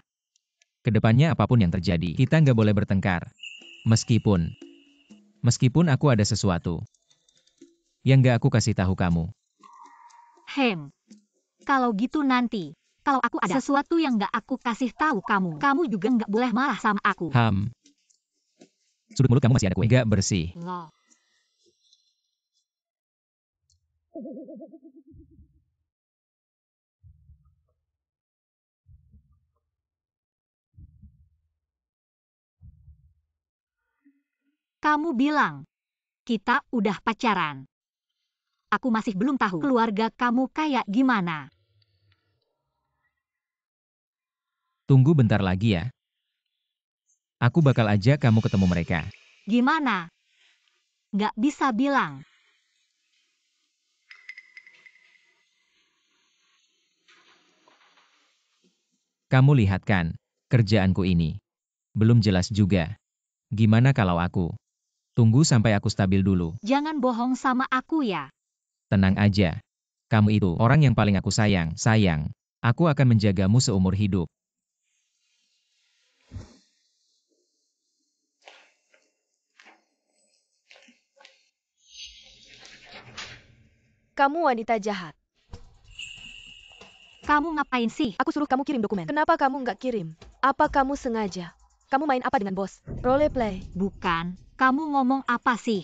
Kedepannya apapun yang terjadi, kita nggak boleh bertengkar. Meskipun aku ada sesuatu yang nggak aku kasih tahu kamu. Kalau gitu nanti, kalau aku ada sesuatu yang nggak aku kasih tahu kamu, kamu juga nggak boleh marah sama aku. Sudut mulut kamu masih ada kue. Nggak bersih. Loh. Kamu bilang, kita udah pacaran. Aku masih belum tahu keluarga kamu kayak gimana. Tunggu bentar lagi ya. Aku bakal ajak kamu ketemu mereka. Gimana? Nggak bisa bilang. Kamu lihat kan, kerjaanku ini. Belum jelas juga. Gimana kalau aku tunggu sampai aku stabil dulu? Jangan bohong sama aku ya. Tenang aja. Kamu itu orang yang paling aku sayang. Sayang, aku akan menjagamu seumur hidup. Kamu wanita jahat. Kamu ngapain sih? Aku suruh kamu kirim dokumen. Kenapa kamu nggak kirim? Apa kamu sengaja? Kamu main apa dengan bos? Role play. Bukan. Kamu ngomong apa sih?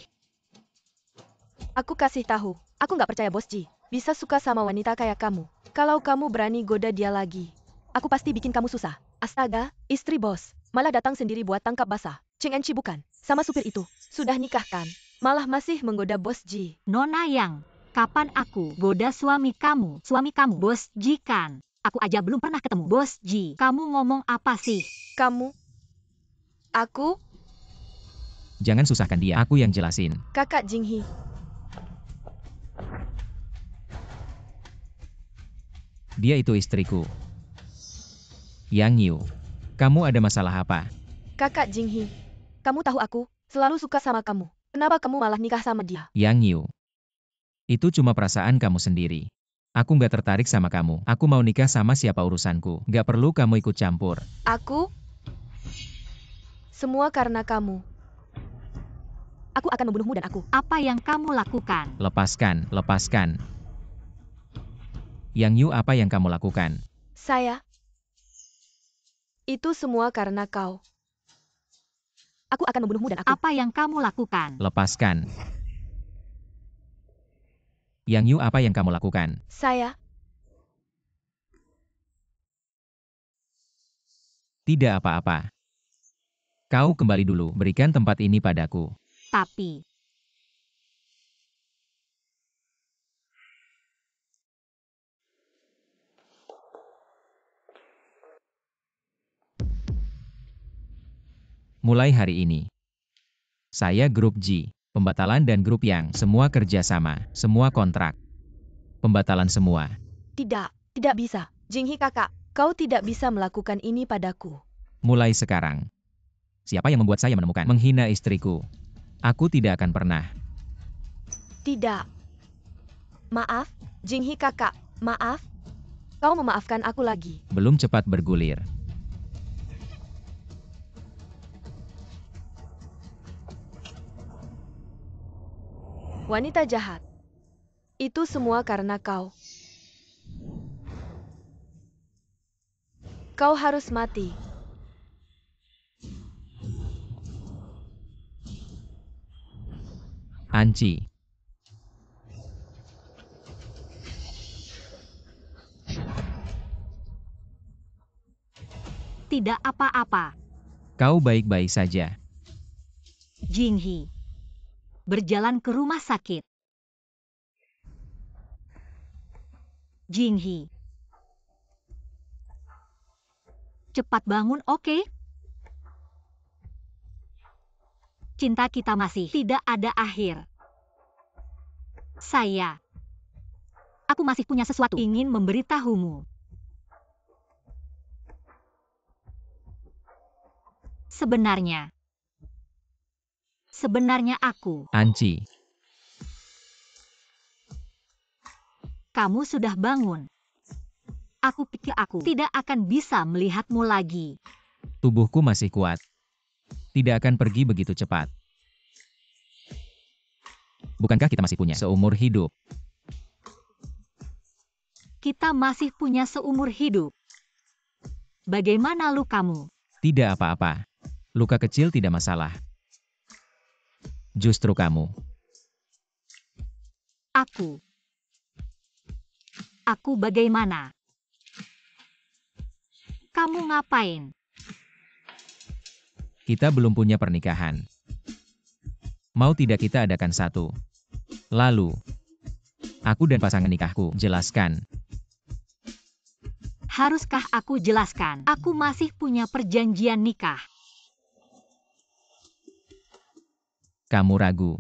Aku kasih tahu. Aku nggak percaya bos Ji bisa suka sama wanita kayak kamu. Kalau kamu berani goda dia lagi, aku pasti bikin kamu susah. Astaga, istri bos. Malah datang sendiri buat tangkap basah. Cheng Enchi bukan? Sama supir itu. Sudah nikah kan? Malah masih menggoda bos Ji. Nona Yang, kapan aku goda suami kamu? Suami kamu bos Ji kan? Aku aja belum pernah ketemu bos Ji. Kamu ngomong apa sih? Kamu? Aku? Jangan susahkan dia, aku yang jelasin. Kakak Jinghi. Dia itu istriku. Yang Yu, kamu ada masalah apa? Kakak Jinghi. Kamu tahu aku selalu suka sama kamu. Kenapa kamu malah nikah sama dia? Yang Yu, itu cuma perasaan kamu sendiri. Aku nggak tertarik sama kamu. Aku mau nikah sama siapa urusanku. Nggak perlu kamu ikut campur. Aku? Semua karena kamu. Aku akan membunuhmu dan aku. Apa yang kamu lakukan? Lepaskan, lepaskan. Yang Yu, apa yang kamu lakukan? Saya. Itu semua karena kau. Aku akan membunuhmu dan aku. Apa yang kamu lakukan? Lepaskan. Yang Yu, apa yang kamu lakukan? Saya. Tidak apa-apa. Kau kembali dulu, berikan tempat ini padaku. Tapi, Mulai hari ini, saya grup G, pembatalan dan grup Yang, semua kerja sama, semua kontrak. Pembatalan semua. Tidak bisa. Jinghi kakak, kau tidak bisa melakukan ini padaku. Mulai sekarang. Siapa yang membuat saya menemukan menghina istriku? Aku tidak akan pernah. Tidak. Maaf, Jinghi kakak, maaf. Kau memaafkan aku lagi. Belum cepat bergulir. Wanita jahat. Itu semua karena kau. Kau harus mati. Anci. tidak apa-apa. Kau baik-baik saja. Jinghi berjalan ke rumah sakit. Jinghi, cepat bangun, oke? Cinta kita masih tidak ada akhir. Aku masih punya sesuatu ingin memberitahumu. Sebenarnya aku. Anci. Kamu sudah bangun. Aku pikir aku tidak akan bisa melihatmu lagi. Tubuhku masih kuat. Tidak akan pergi begitu cepat. Bukankah kita masih punya seumur hidup? Kita masih punya seumur hidup. Bagaimana lukamu? Tidak apa-apa. Luka kecil tidak masalah. Justru kamu. Aku bagaimana? Kamu ngapain? Kita belum punya pernikahan. Mau tidak kita adakan satu? Lalu, aku dan pasangan nikahku, jelaskan. Haruskah aku jelaskan? Aku masih punya perjanjian nikah. Kamu ragu.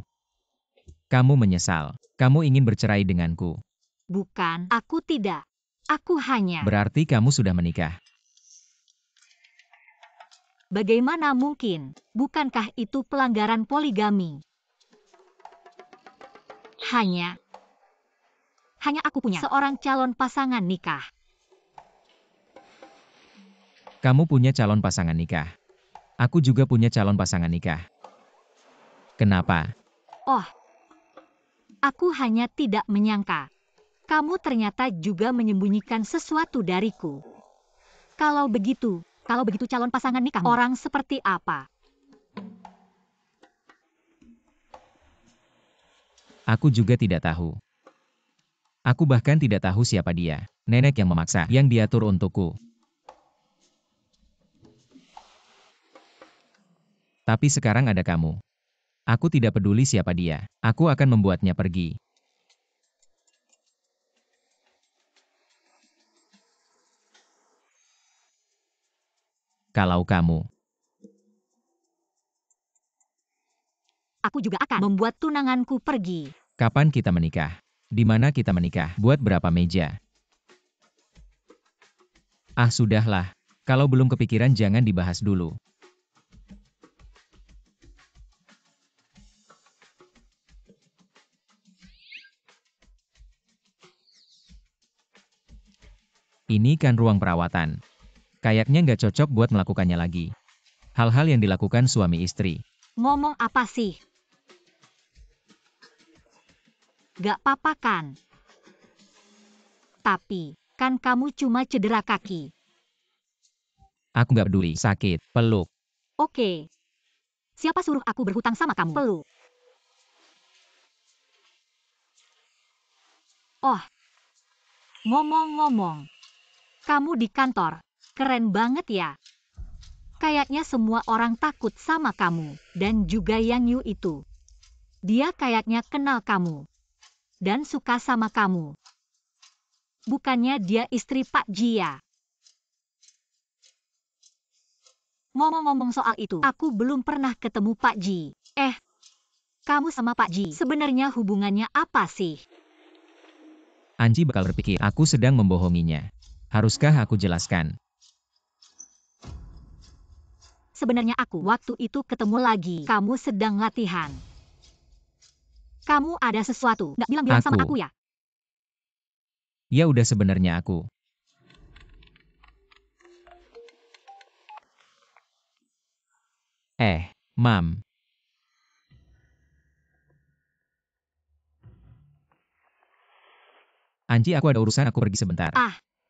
Kamu menyesal. Kamu ingin bercerai denganku. Bukan, aku tidak. Aku hanya... Berarti kamu sudah menikah. Bagaimana mungkin? Bukankah itu pelanggaran poligami? Hanya aku punya seorang calon pasangan nikah. Kamu punya calon pasangan nikah. Aku juga punya calon pasangan nikah. Kenapa? Oh, aku hanya tidak menyangka. Kamu ternyata juga menyembunyikan sesuatu dariku. Kalau begitu calon pasangan nikah orang seperti apa? Aku juga tidak tahu. Aku bahkan tidak tahu siapa dia. Nenek yang memaksa, yang diatur untukku. Tapi sekarang ada kamu. Aku tidak peduli siapa dia. Aku akan membuatnya pergi. Kalau kamu. Aku juga akan membuat tunanganku pergi. Kapan kita menikah? Di mana kita menikah? Buat berapa meja? Ah, sudahlah. Kalau belum kepikiran jangan dibahas dulu. Ini kan ruang perawatan. Kayaknya nggak cocok buat melakukannya lagi. Hal-hal yang dilakukan suami istri. Ngomong apa sih? Gak apa-apa kan? Tapi, kan kamu cuma cedera kaki. Aku nggak peduli, sakit, peluk. Oke. Siapa suruh aku berhutang sama kamu? Peluk. Oh. Ngomong-ngomong. Kamu di kantor. Keren banget ya. Kayaknya semua orang takut sama kamu. Dan juga Yang Yu itu. Dia kayaknya kenal kamu. Dan suka sama kamu. Bukannya dia istri Pak Ji ya? Ngomong-ngomong soal itu, aku belum pernah ketemu Pak Ji. Kamu sama Pak Ji sebenarnya hubungannya apa sih? Anji bakal berpikir, aku sedang membohonginya. Haruskah aku jelaskan? Sebenarnya aku waktu itu ketemu lagi. Kamu sedang latihan. Kamu ada sesuatu, nggak bilang-bilang sama aku ya? Ya udah sebenarnya aku. Mam. Anji, aku ada urusan, aku pergi sebentar.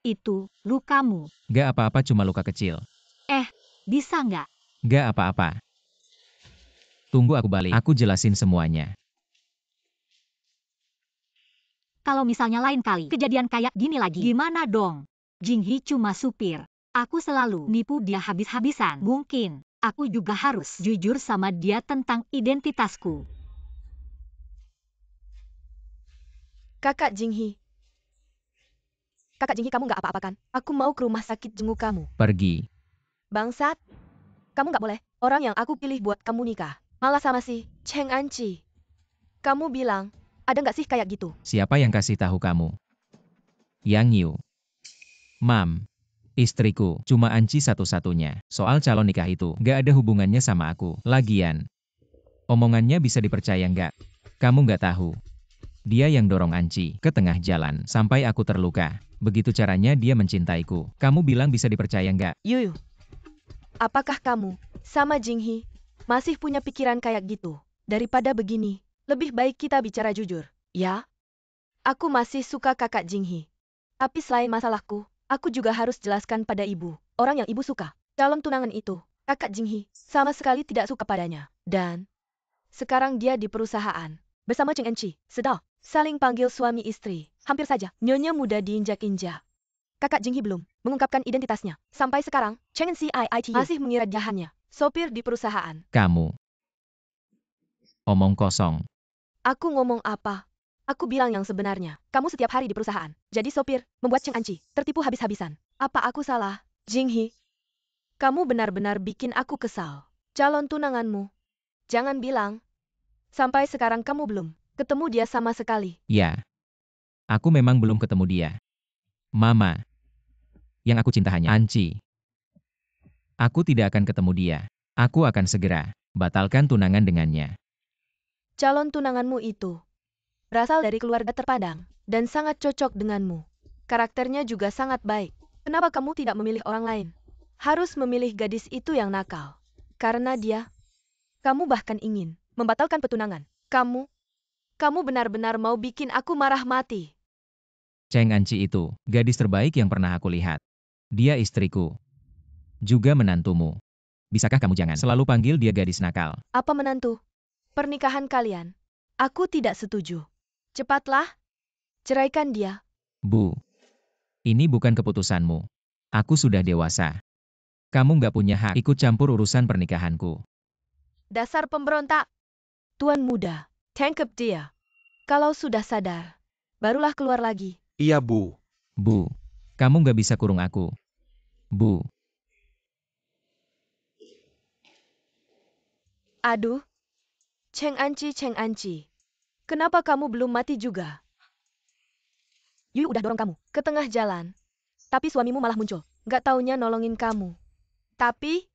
Itu, lukamu. Gak apa-apa, cuma luka kecil. Bisa nggak? Gak apa-apa. Tunggu aku balik, aku jelasin semuanya. Kalau misalnya lain kali kejadian kayak gini lagi, gimana dong? Jinghi cuma supir. Aku selalu nipu dia habis-habisan. Mungkin, aku juga harus jujur sama dia tentang identitasku. Kakak Jinghi. Kakak Jinghi, kamu nggak apa-apa kan? Aku mau ke rumah sakit jenguk kamu. Pergi. Bangsat. Kamu nggak boleh. Orang yang aku pilih buat kamu nikah. Malah sama si Cheng Anci. Kamu bilang, ada nggak sih kayak gitu? Siapa yang kasih tahu kamu? Yang Yu. Mam. Istriku, cuma Anci satu-satunya. Soal calon nikah itu, gak ada hubungannya sama aku. Lagian. Omongannya bisa dipercaya nggak? Kamu nggak tahu. Dia yang dorong Anci ke tengah jalan sampai aku terluka. Begitu caranya dia mencintaiku. Kamu bilang bisa dipercaya nggak? Yuyu, apakah kamu, sama Jinghi, masih punya pikiran kayak gitu? Daripada begini, lebih baik kita bicara jujur, ya? Aku masih suka kakak Jinghi. Tapi selain masalahku, aku juga harus jelaskan pada ibu, orang yang ibu suka. Calon tunangan itu, kakak Jinghi, sama sekali tidak suka padanya. Dan, sekarang dia di perusahaan, bersama Cheng Enci, sedang saling panggil suami istri. Hampir saja, nyonya muda diinjak-injak. Kakak Jinghi belum mengungkapkan identitasnya. Sampai sekarang, Cheng Enci masih mengira dia hanya sopir di perusahaan. Kamu. Omong kosong. Aku ngomong apa? Aku bilang yang sebenarnya. Kamu setiap hari di perusahaan. Jadi sopir, membuat Cheng Anci tertipu habis-habisan. Apa aku salah? Jinghi, kamu benar-benar bikin aku kesal. Calon tunanganmu. Jangan bilang. Sampai sekarang kamu belum ketemu dia sama sekali. Ya. Aku memang belum ketemu dia. Mama. Yang aku cinta hanya Anci. Aku tidak akan ketemu dia. Aku akan segera batalkan tunangan dengannya. Calon tunanganmu itu berasal dari keluarga terpandang dan sangat cocok denganmu. Karakternya juga sangat baik. Kenapa kamu tidak memilih orang lain? Harus memilih gadis itu yang nakal. Karena dia, kamu bahkan ingin membatalkan petunangan. Kamu benar-benar mau bikin aku marah mati. Cheng Anci itu, gadis terbaik yang pernah aku lihat. Dia istriku. Juga menantumu. Bisakah kamu jangan selalu panggil dia gadis nakal? Apa menantu? Pernikahan kalian. Aku tidak setuju. Cepatlah, ceraikan dia. Bu. Ini bukan keputusanmu. Aku sudah dewasa. Kamu nggak punya hak ikut campur urusan pernikahanku. Dasar pemberontak. Tuan muda, tangkap dia. Kalau sudah sadar, barulah keluar lagi. Iya, Bu. Bu. Kamu nggak bisa kurung aku. Bu. Aduh. Cheng Anci. Kenapa kamu belum mati juga? Yu udah dorong kamu ke tengah jalan. Tapi suamimu malah muncul. Nggak taunya nolongin kamu. Tapi,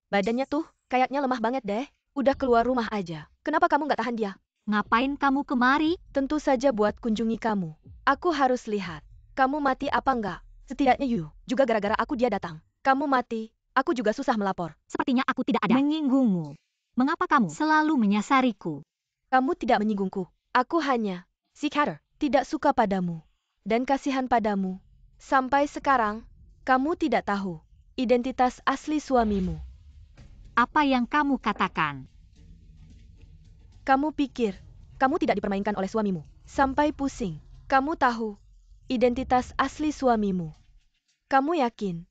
badannya tuh kayaknya lemah banget deh. Udah keluar rumah aja. Kenapa kamu nggak tahan dia? Ngapain kamu kemari? Tentu saja buat kunjungi kamu. Aku harus lihat. Kamu mati apa enggak? Setidaknya Yu, juga gara-gara aku dia datang. Kamu mati, aku juga susah melapor. Sepertinya aku tidak ada menyinggungmu. Mengapa kamu selalu menyasariku? Kamu tidak menyinggungku. Aku hanya, si Carter, tidak suka padamu. Dan kasihan padamu. Sampai sekarang, kamu tidak tahu identitas asli suamimu. Apa yang kamu katakan? Kamu pikir, kamu tidak dipermainkan oleh suamimu. Sampai pusing. Kamu tahu identitas asli suamimu. Kamu yakin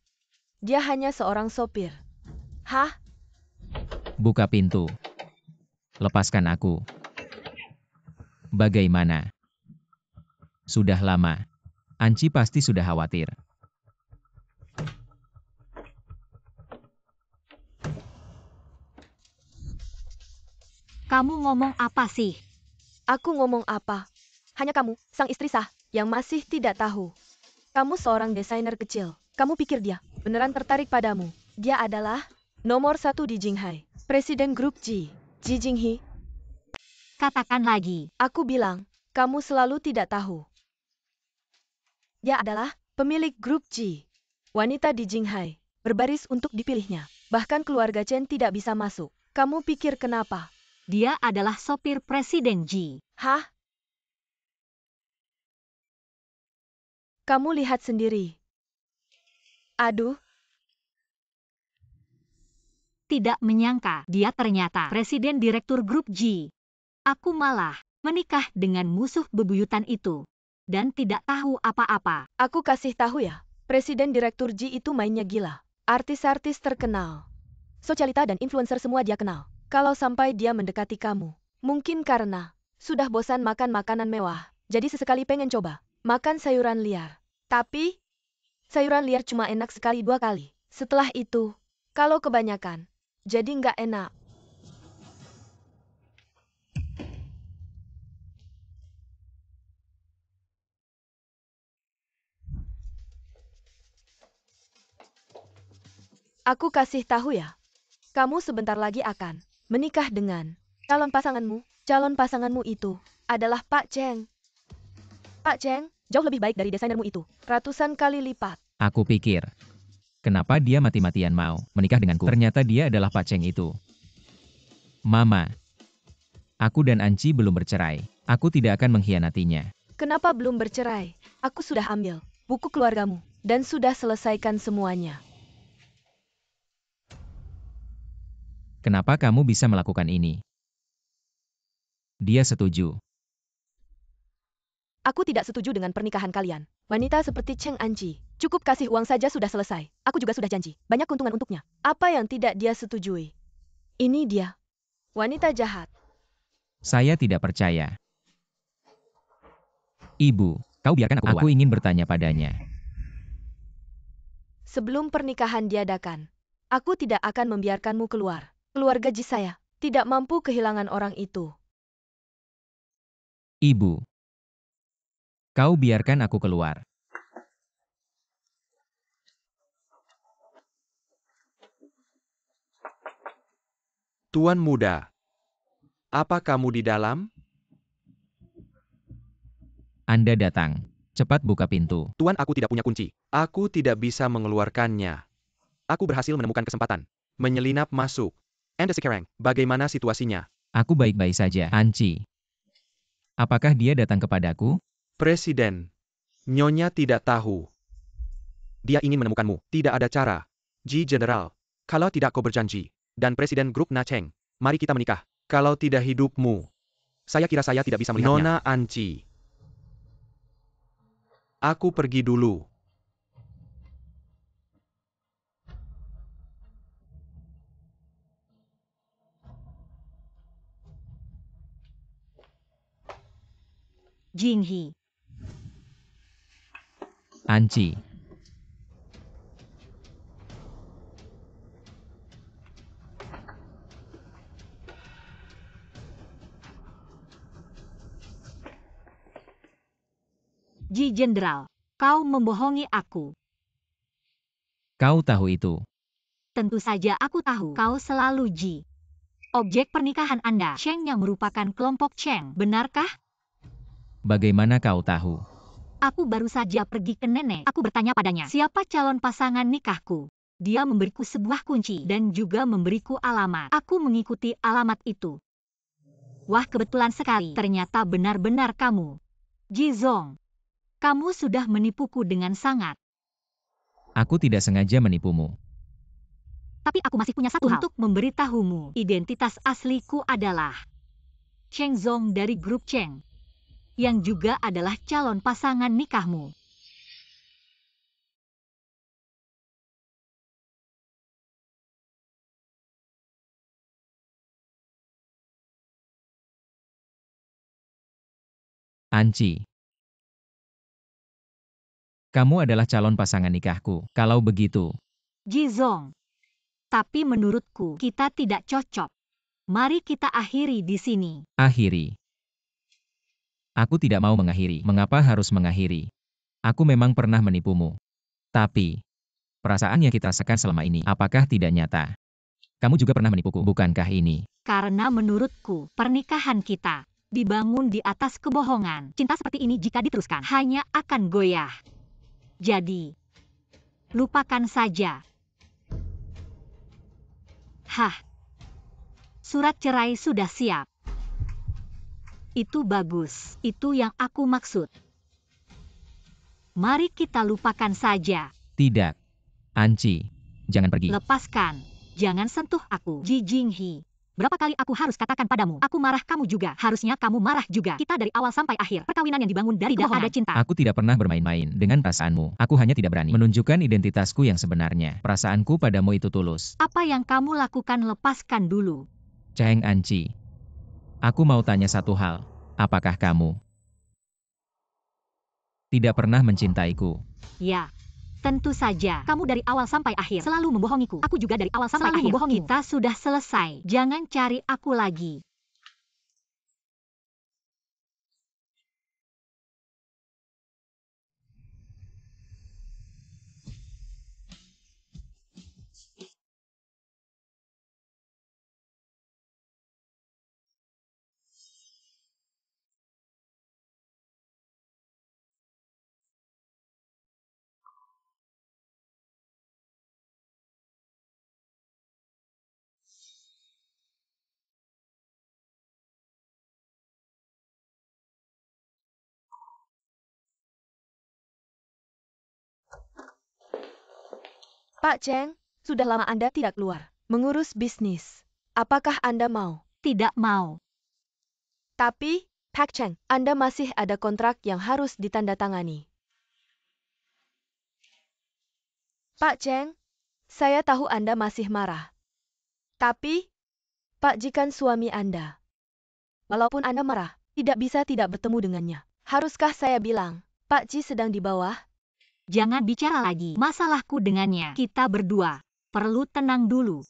dia hanya seorang sopir? Hah? Buka pintu. Lepaskan aku. Bagaimana? Sudah lama. Anci pasti sudah khawatir. Kamu ngomong apa sih? Aku ngomong apa? Hanya kamu, sang istri sah, yang masih tidak tahu. Kamu seorang desainer kecil. Kamu pikir dia beneran tertarik padamu. Dia adalah nomor 1 di Jinghai. Presiden grup Ji Jinghi. Katakan lagi. Aku bilang, kamu selalu tidak tahu. Dia adalah pemilik grup Ji. Wanita di Jinghai. Berbaris untuk dipilihnya. Bahkan keluarga Chen tidak bisa masuk. Kamu pikir kenapa? Dia adalah sopir Presiden Ji. Hah? Kamu lihat sendiri. Aduh. Tidak menyangka dia ternyata Presiden Direktur Grup Ji. Aku malah menikah dengan musuh bebuyutan itu. Dan tidak tahu apa-apa. Aku kasih tahu ya. Presiden Direktur Ji itu mainnya gila. Artis-artis terkenal. Sosialita dan influencer semua dia kenal. Kalau sampai dia mendekati kamu. Mungkin karena sudah bosan makan makanan mewah. Jadi sesekali pengen coba makan sayuran liar. Tapi, sayuran liar cuma enak sekali 2 kali. Setelah itu, kalau kebanyakan, jadi nggak enak. Aku kasih tahu ya. Kamu sebentar lagi akan menikah dengan calon pasanganmu. Calon pasanganmu itu adalah Pak Cheng. Pak Cheng, Jauh lebih baik dari desainermu itu. Ratusan kali lipat. Aku pikir, kenapa dia mati-matian mau menikah denganku? Ternyata dia adalah Pak Cheng itu. Mama, aku dan Anci belum bercerai. Aku tidak akan mengkhianatinya. Kenapa belum bercerai? Aku sudah ambil buku keluargamu dan sudah selesaikan semuanya. Kenapa kamu bisa melakukan ini? Dia setuju. Aku tidak setuju dengan pernikahan kalian. Wanita seperti Cheng Anji, cukup kasih uang saja sudah selesai. Aku juga sudah janji, banyak keuntungan untuknya. Apa yang tidak dia setujui? Ini dia, wanita jahat. Saya tidak percaya. Ibu, kau biarkan aku keluar. Aku ingin bertanya padanya. Sebelum pernikahan diadakan, aku tidak akan membiarkanmu keluar. Keluarga Ji saya tidak mampu kehilangan orang itu. Ibu, kau biarkan aku keluar. Tuan muda, apa kamu di dalam? Anda datang. Cepat buka pintu. Tuan, aku tidak punya kunci. Aku tidak bisa mengeluarkannya. Aku berhasil menemukan kesempatan. Menyelinap masuk. And sekarang, bagaimana situasinya? Aku baik-baik saja. Anci, apakah dia datang kepadaku? Presiden. Nyonya tidak tahu. Dia ingin menemukanmu. Tidak ada cara. Ji General. Kalau tidak kau berjanji. Dan Presiden Grup Nacheng. Mari kita menikah. Kalau tidak hidupmu. Saya kira saya tidak bisa melihatnya. Nona Anci. Aku pergi dulu. Jinghi. Anci, Ji Jenderal, kau membohongi aku. kau tahu itu. Tentu saja aku tahu kau selalu Ji. Objek pernikahan Anda, Cheng yang merupakan kelompok Cheng, benarkah? Bagaimana kau tahu? Aku baru saja pergi ke nenek. Aku bertanya padanya, siapa calon pasangan nikahku? Dia memberiku sebuah kunci dan juga memberiku alamat. Aku mengikuti alamat itu. Wah, kebetulan sekali. Ternyata benar-benar kamu. Ji Zong. Kamu sudah menipuku dengan sangat. Aku tidak sengaja menipumu. Tapi aku masih punya satu hal untuk memberitahumu. Identitas asliku adalah Cheng Zong dari grup Cheng, yang juga adalah calon pasangan nikahmu. Anci, kamu adalah calon pasangan nikahku. Kalau begitu, Ji Zong. Tapi menurutku kita tidak cocok. Mari kita akhiri di sini. akhiri. Aku tidak mau mengakhiri. Mengapa harus mengakhiri? Aku memang pernah menipumu. Tapi, perasaan yang kita rasakan selama ini, apakah tidak nyata? Kamu juga pernah menipuku, bukankah ini? Karena menurutku pernikahan kita dibangun di atas kebohongan. Cinta seperti ini jika diteruskan hanya akan goyah. Jadi, lupakan saja. Hah. Surat cerai sudah siap. Itu bagus. Itu yang aku maksud. Mari kita lupakan saja. Tidak. Anci, jangan pergi. Lepaskan. Jangan sentuh aku. Ji Jinghi. Berapa kali aku harus katakan padamu? Aku marah, kamu juga. Harusnya kamu marah juga. Kita dari awal sampai akhir. Perkawinan yang dibangun dari kebohongan. Ada cinta. Aku tidak pernah bermain-main dengan perasaanmu. Aku hanya tidak berani menunjukkan identitasku yang sebenarnya. Perasaanku padamu itu tulus. Apa yang kamu lakukan, lepaskan dulu. Cheng Anci, aku mau tanya satu hal. Apakah kamu tidak pernah mencintaiku? Ya. Tentu saja. Kamu dari awal sampai akhir selalu membohongiku. Aku juga dari awal sampai akhir membohongimu. Kita sudah selesai. Jangan cari aku lagi. Pak Cheng, sudah lama Anda tidak keluar mengurus bisnis. Apakah Anda mau? Tidak mau. Tapi, Pak Cheng, Anda masih ada kontrak yang harus ditandatangani. Pak Cheng, saya tahu Anda masih marah. Tapi, Pak Jikan suami Anda. Walaupun Anda marah, tidak bisa tidak bertemu dengannya. Haruskah saya bilang, Pak Ji sedang di bawah? Jangan bicara lagi. Masalahku dengannya. Kita berdua perlu tenang dulu.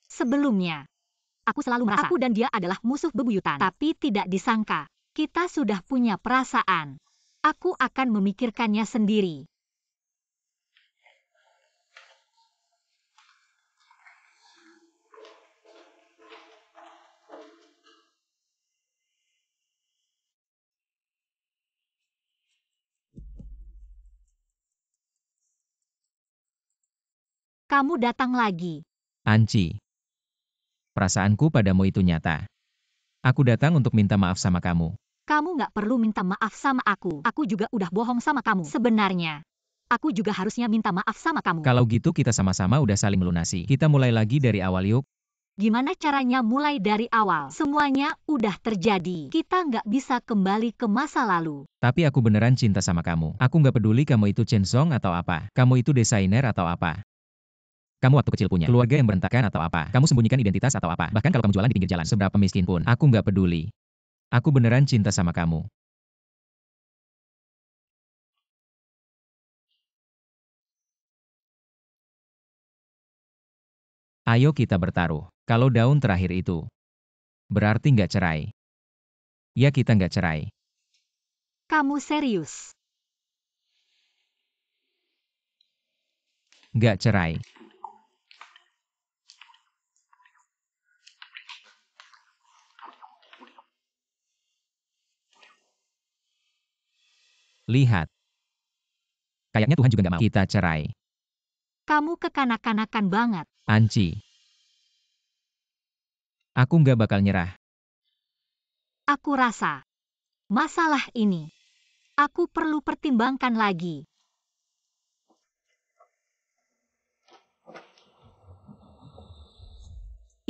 Sebelumnya, aku selalu merasa aku dan dia adalah musuh bebuyutan. Tapi tidak disangka, kita sudah punya perasaan. Aku akan memikirkannya sendiri. Kamu datang lagi. Anci. Perasaanku padamu itu nyata. Aku datang untuk minta maaf sama kamu. Kamu nggak perlu minta maaf sama aku. Aku juga udah bohong sama kamu. Sebenarnya, aku juga harusnya minta maaf sama kamu. Kalau gitu kita sama-sama udah saling melunasi. Kita mulai lagi dari awal yuk. Gimana caranya mulai dari awal? Semuanya udah terjadi. Kita nggak bisa kembali ke masa lalu. Tapi aku beneran cinta sama kamu. Aku nggak peduli kamu itu Chen Song atau apa. Kamu itu desainer atau apa. Kamu waktu kecil punya keluarga yang berantakan atau apa. Kamu sembunyikan identitas atau apa. Bahkan kalau kamu jualan di pinggir jalan, seberapa miskin pun, aku nggak peduli. Aku beneran cinta sama kamu. Ayo kita bertaruh. Kalau daun terakhir itu berarti nggak cerai. Ya kita nggak cerai. Kamu serius? Nggak cerai. Lihat. Kayaknya Tuhan juga nggak mau kita cerai. Kamu kekanak-kanakan banget. Anci. Aku nggak bakal nyerah. Aku rasa masalah ini aku perlu pertimbangkan lagi.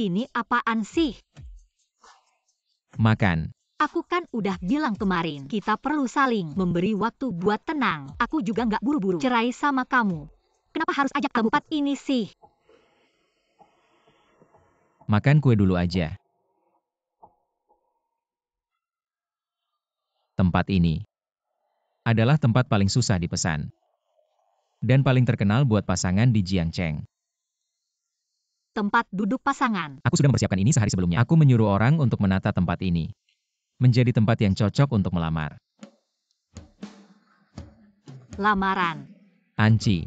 Ini apaan sih? Makan. Aku kan udah bilang kemarin, kita perlu saling memberi waktu buat tenang. Aku juga nggak buru-buru cerai sama kamu. Kenapa harus ajak tempat ini sih? Makan kue dulu aja. Tempat ini adalah tempat paling susah dipesan. Dan paling terkenal buat pasangan di Jiangcheng. Tempat duduk pasangan. Aku sudah mempersiapkan ini sehari sebelumnya. Aku menyuruh orang untuk menata tempat ini. Menjadi tempat yang cocok untuk melamar. Lamaran. Anci.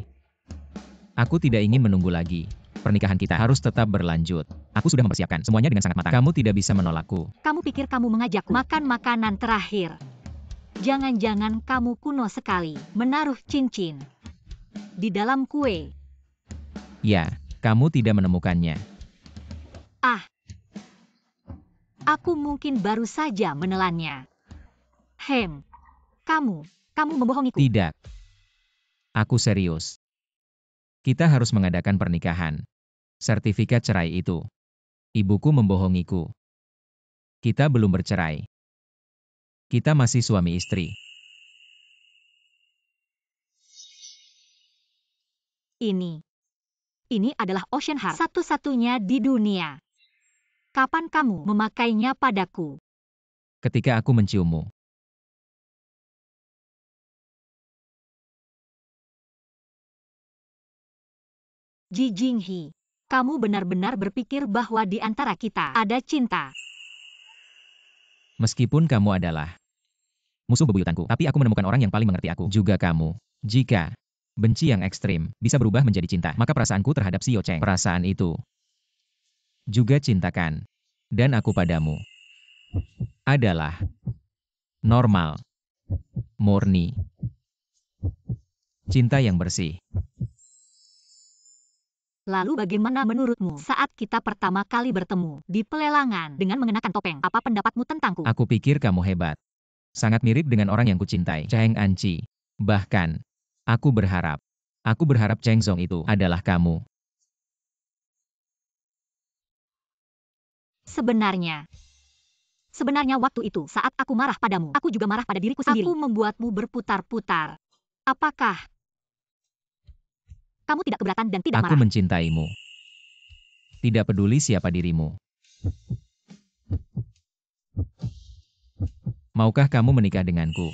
Aku tidak ingin menunggu lagi. Pernikahan kita harus tetap berlanjut. Aku sudah mempersiapkan semuanya dengan sangat matang. Kamu tidak bisa menolakku. Kamu pikir kamu mengajakku makan makanan terakhir? Jangan-jangan kamu kuno sekali menaruh cincin di dalam kue. Ya, kamu tidak menemukannya. Aku mungkin baru saja menelannya. Kamu membohongiku. Tidak. Aku serius. Kita harus mengadakan pernikahan. Sertifikat cerai itu. Ibuku membohongiku. Kita belum bercerai. Kita masih suami istri. Ini adalah Ocean Heart satu-satunya di dunia. Kapan kamu memakainya padaku? Ketika aku menciummu. Ji Jinghi, kamu benar-benar berpikir bahwa di antara kita ada cinta. Meskipun kamu adalah musuh bebuyutanku, tapi aku menemukan orang yang paling mengerti aku. Juga kamu. Jika benci yang ekstrim bisa berubah menjadi cinta, maka perasaanku terhadap Xiao Cheng, perasaan itu juga cintakan. Dan aku padamu adalah normal, murni, cinta yang bersih. Lalu bagaimana menurutmu saat kita pertama kali bertemu di pelelangan dengan mengenakan topeng? Apa pendapatmu tentangku? Aku pikir kamu hebat. Sangat mirip dengan orang yang kucintai, Cheng Anci. Bahkan, aku berharap Aku berharap Cheng Zong itu adalah kamu. Sebenarnya waktu itu saat aku marah padamu, aku juga marah pada diriku sendiri. Aku membuatmu berputar-putar. Apakah kamu tidak keberatan dan tidak Aku marah? mencintaimu. Tidak peduli siapa dirimu. Maukah kamu menikah denganku?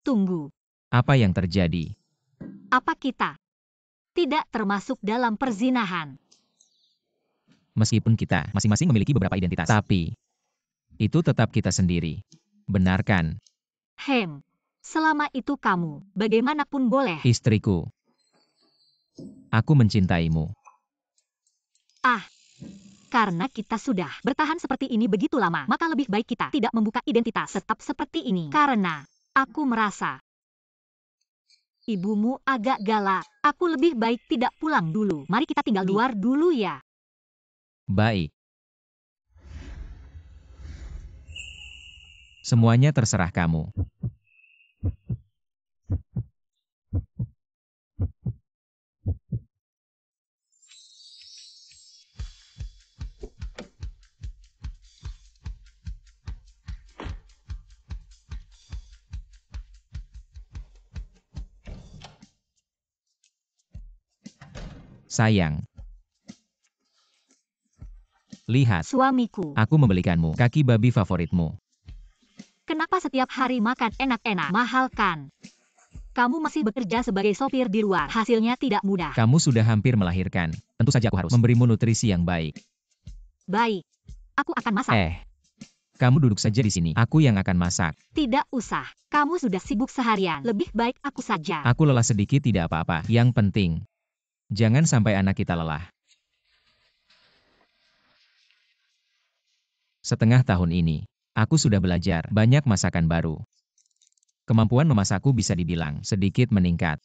Tunggu, Apa yang terjadi? apa kita tidak termasuk dalam perzinahan? Meskipun kita masing-masing memiliki beberapa identitas, tapi itu tetap kita sendiri. Benar kan? Selama itu kamu bagaimanapun boleh. Istriku. Aku mencintaimu. Karena kita sudah bertahan seperti ini begitu lama, maka lebih baik kita tidak membuka identitas tetap seperti ini. Karena aku merasa ibumu agak galak. Aku lebih baik tidak pulang dulu. Mari kita tinggal di luar dulu ya. Baik. Semuanya terserah kamu. Sayang. Lihat, Suamiku, aku membelikanmu kaki babi favoritmu. kenapa setiap hari makan enak-enak? Mahal kan? Kamu masih bekerja sebagai sopir di luar. Hasilnya tidak mudah. Kamu sudah hampir melahirkan. Tentu saja aku harus memberimu nutrisi yang baik. Baik, aku akan masak. Kamu duduk saja di sini. Aku yang akan masak. Tidak usah. Kamu sudah sibuk seharian. Lebih baik aku saja. Aku lelah sedikit tidak apa-apa. Yang penting, jangan sampai anak kita lelah. Setengah tahun ini, aku sudah belajar banyak masakan baru. Kemampuan memasakku bisa dibilang sedikit meningkat.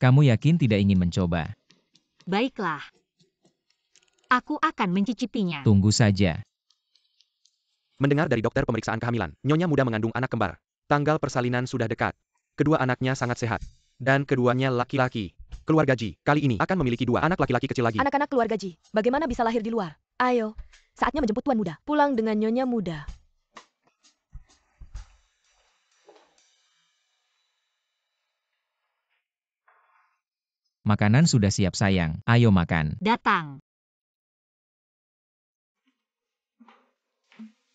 Kamu yakin tidak ingin mencoba? Baiklah. Aku akan mencicipinya. Tunggu saja. Mendengar dari dokter pemeriksaan kehamilan, Nyonya muda mengandung anak kembar. Tanggal persalinan sudah dekat. Kedua anaknya sangat sehat. Dan keduanya laki-laki. Keluarga Ji, kali ini akan memiliki 2 anak laki-laki kecil lagi. Anak-anak keluarga Ji, bagaimana bisa lahir di luar? Ayo, saatnya menjemput Tuan Muda. Pulang dengan Nyonya Muda. Makanan sudah siap sayang. Ayo makan. Datang.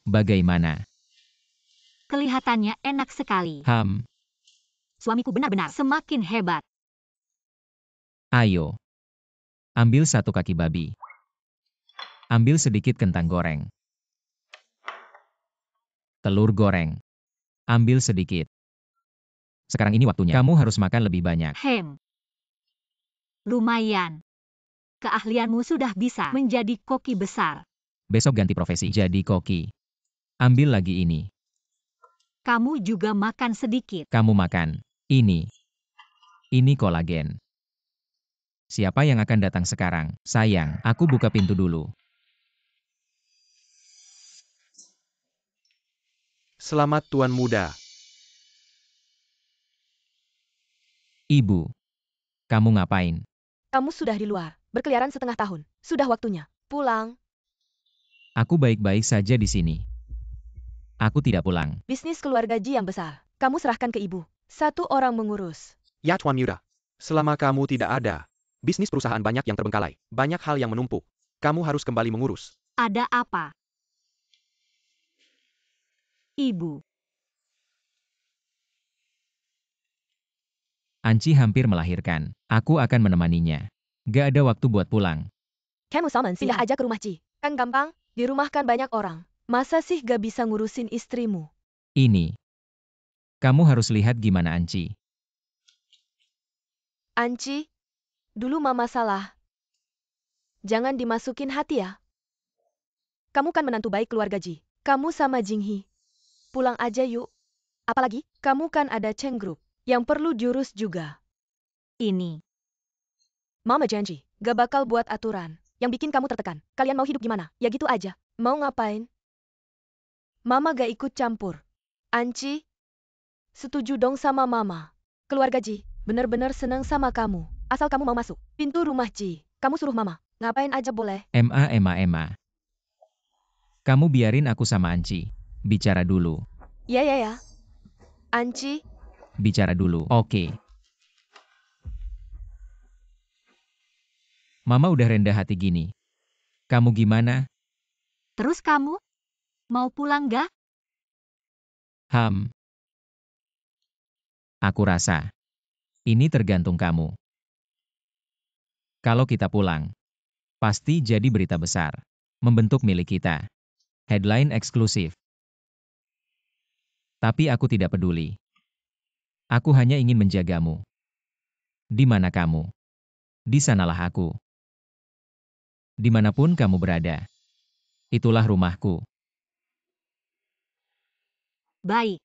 Bagaimana? Kelihatannya enak sekali. Suamiku benar-benar semakin hebat. Ayo. Ambil 1 kaki babi. Ambil sedikit kentang goreng. Telur goreng. Ambil sedikit. Sekarang ini waktunya. Kamu harus makan lebih banyak. Lumayan. Keahlianmu sudah bisa menjadi koki besar. Besok ganti profesi. Jadi koki. Ambil lagi ini. Kamu juga makan sedikit. Kamu makan. Ini. Ini kolagen. Siapa yang akan datang sekarang? Sayang, aku buka pintu dulu. Selamat Tuan Muda. Ibu. Kamu ngapain? Kamu sudah di luar, berkeliaran setengah tahun. Sudah waktunya. Pulang. Aku baik-baik saja di sini. Aku tidak pulang. Bisnis keluarga Ji yang besar. Kamu serahkan ke ibu. 1 orang mengurus. Ya Tuan Muda. Selama kamu tidak ada, bisnis perusahaan banyak yang terbengkalai. Banyak hal yang menumpuk. Kamu harus kembali mengurus. Ada apa? Ibu. Anci hampir melahirkan. Aku akan menemaninya. Gak ada waktu buat pulang. Kamu Salman pindah aja ke rumah Ji. Kan gampang, di rumah kan banyak orang. Masa sih gak bisa ngurusin istrimu? Ini. Kamu harus lihat gimana Anci. Anci, dulu mama salah. Jangan dimasukin hati ya. Kamu kan menantu baik keluarga Ji. Kamu sama Jinghi. Pulang aja yuk. Apalagi, kamu kan ada Cheng Group yang perlu diurus juga. Ini. Mama janji, gak bakal buat aturan yang bikin kamu tertekan. Kalian mau hidup gimana? Ya gitu aja. Mau ngapain? Mama gak ikut campur. Anci, setuju dong sama Mama. Keluarga Ji, bener-bener seneng sama kamu. Asal kamu mau masuk pintu rumah Ji, kamu suruh Mama. Ngapain aja boleh. Emma. Kamu biarin aku sama Anci. Bicara dulu. Ya. Anci, Bicara dulu. Oke. Mama udah rendah hati gini. Kamu gimana? Terus kamu? Mau pulang gak? Aku rasa. Ini tergantung kamu. Kalau kita pulang, pasti jadi berita besar. Membentuk milik kita. Headline eksklusif. Tapi aku tidak peduli. Aku hanya ingin menjagamu. Di mana kamu? Di sanalah aku. Dimanapun kamu berada. Itulah rumahku. Baik.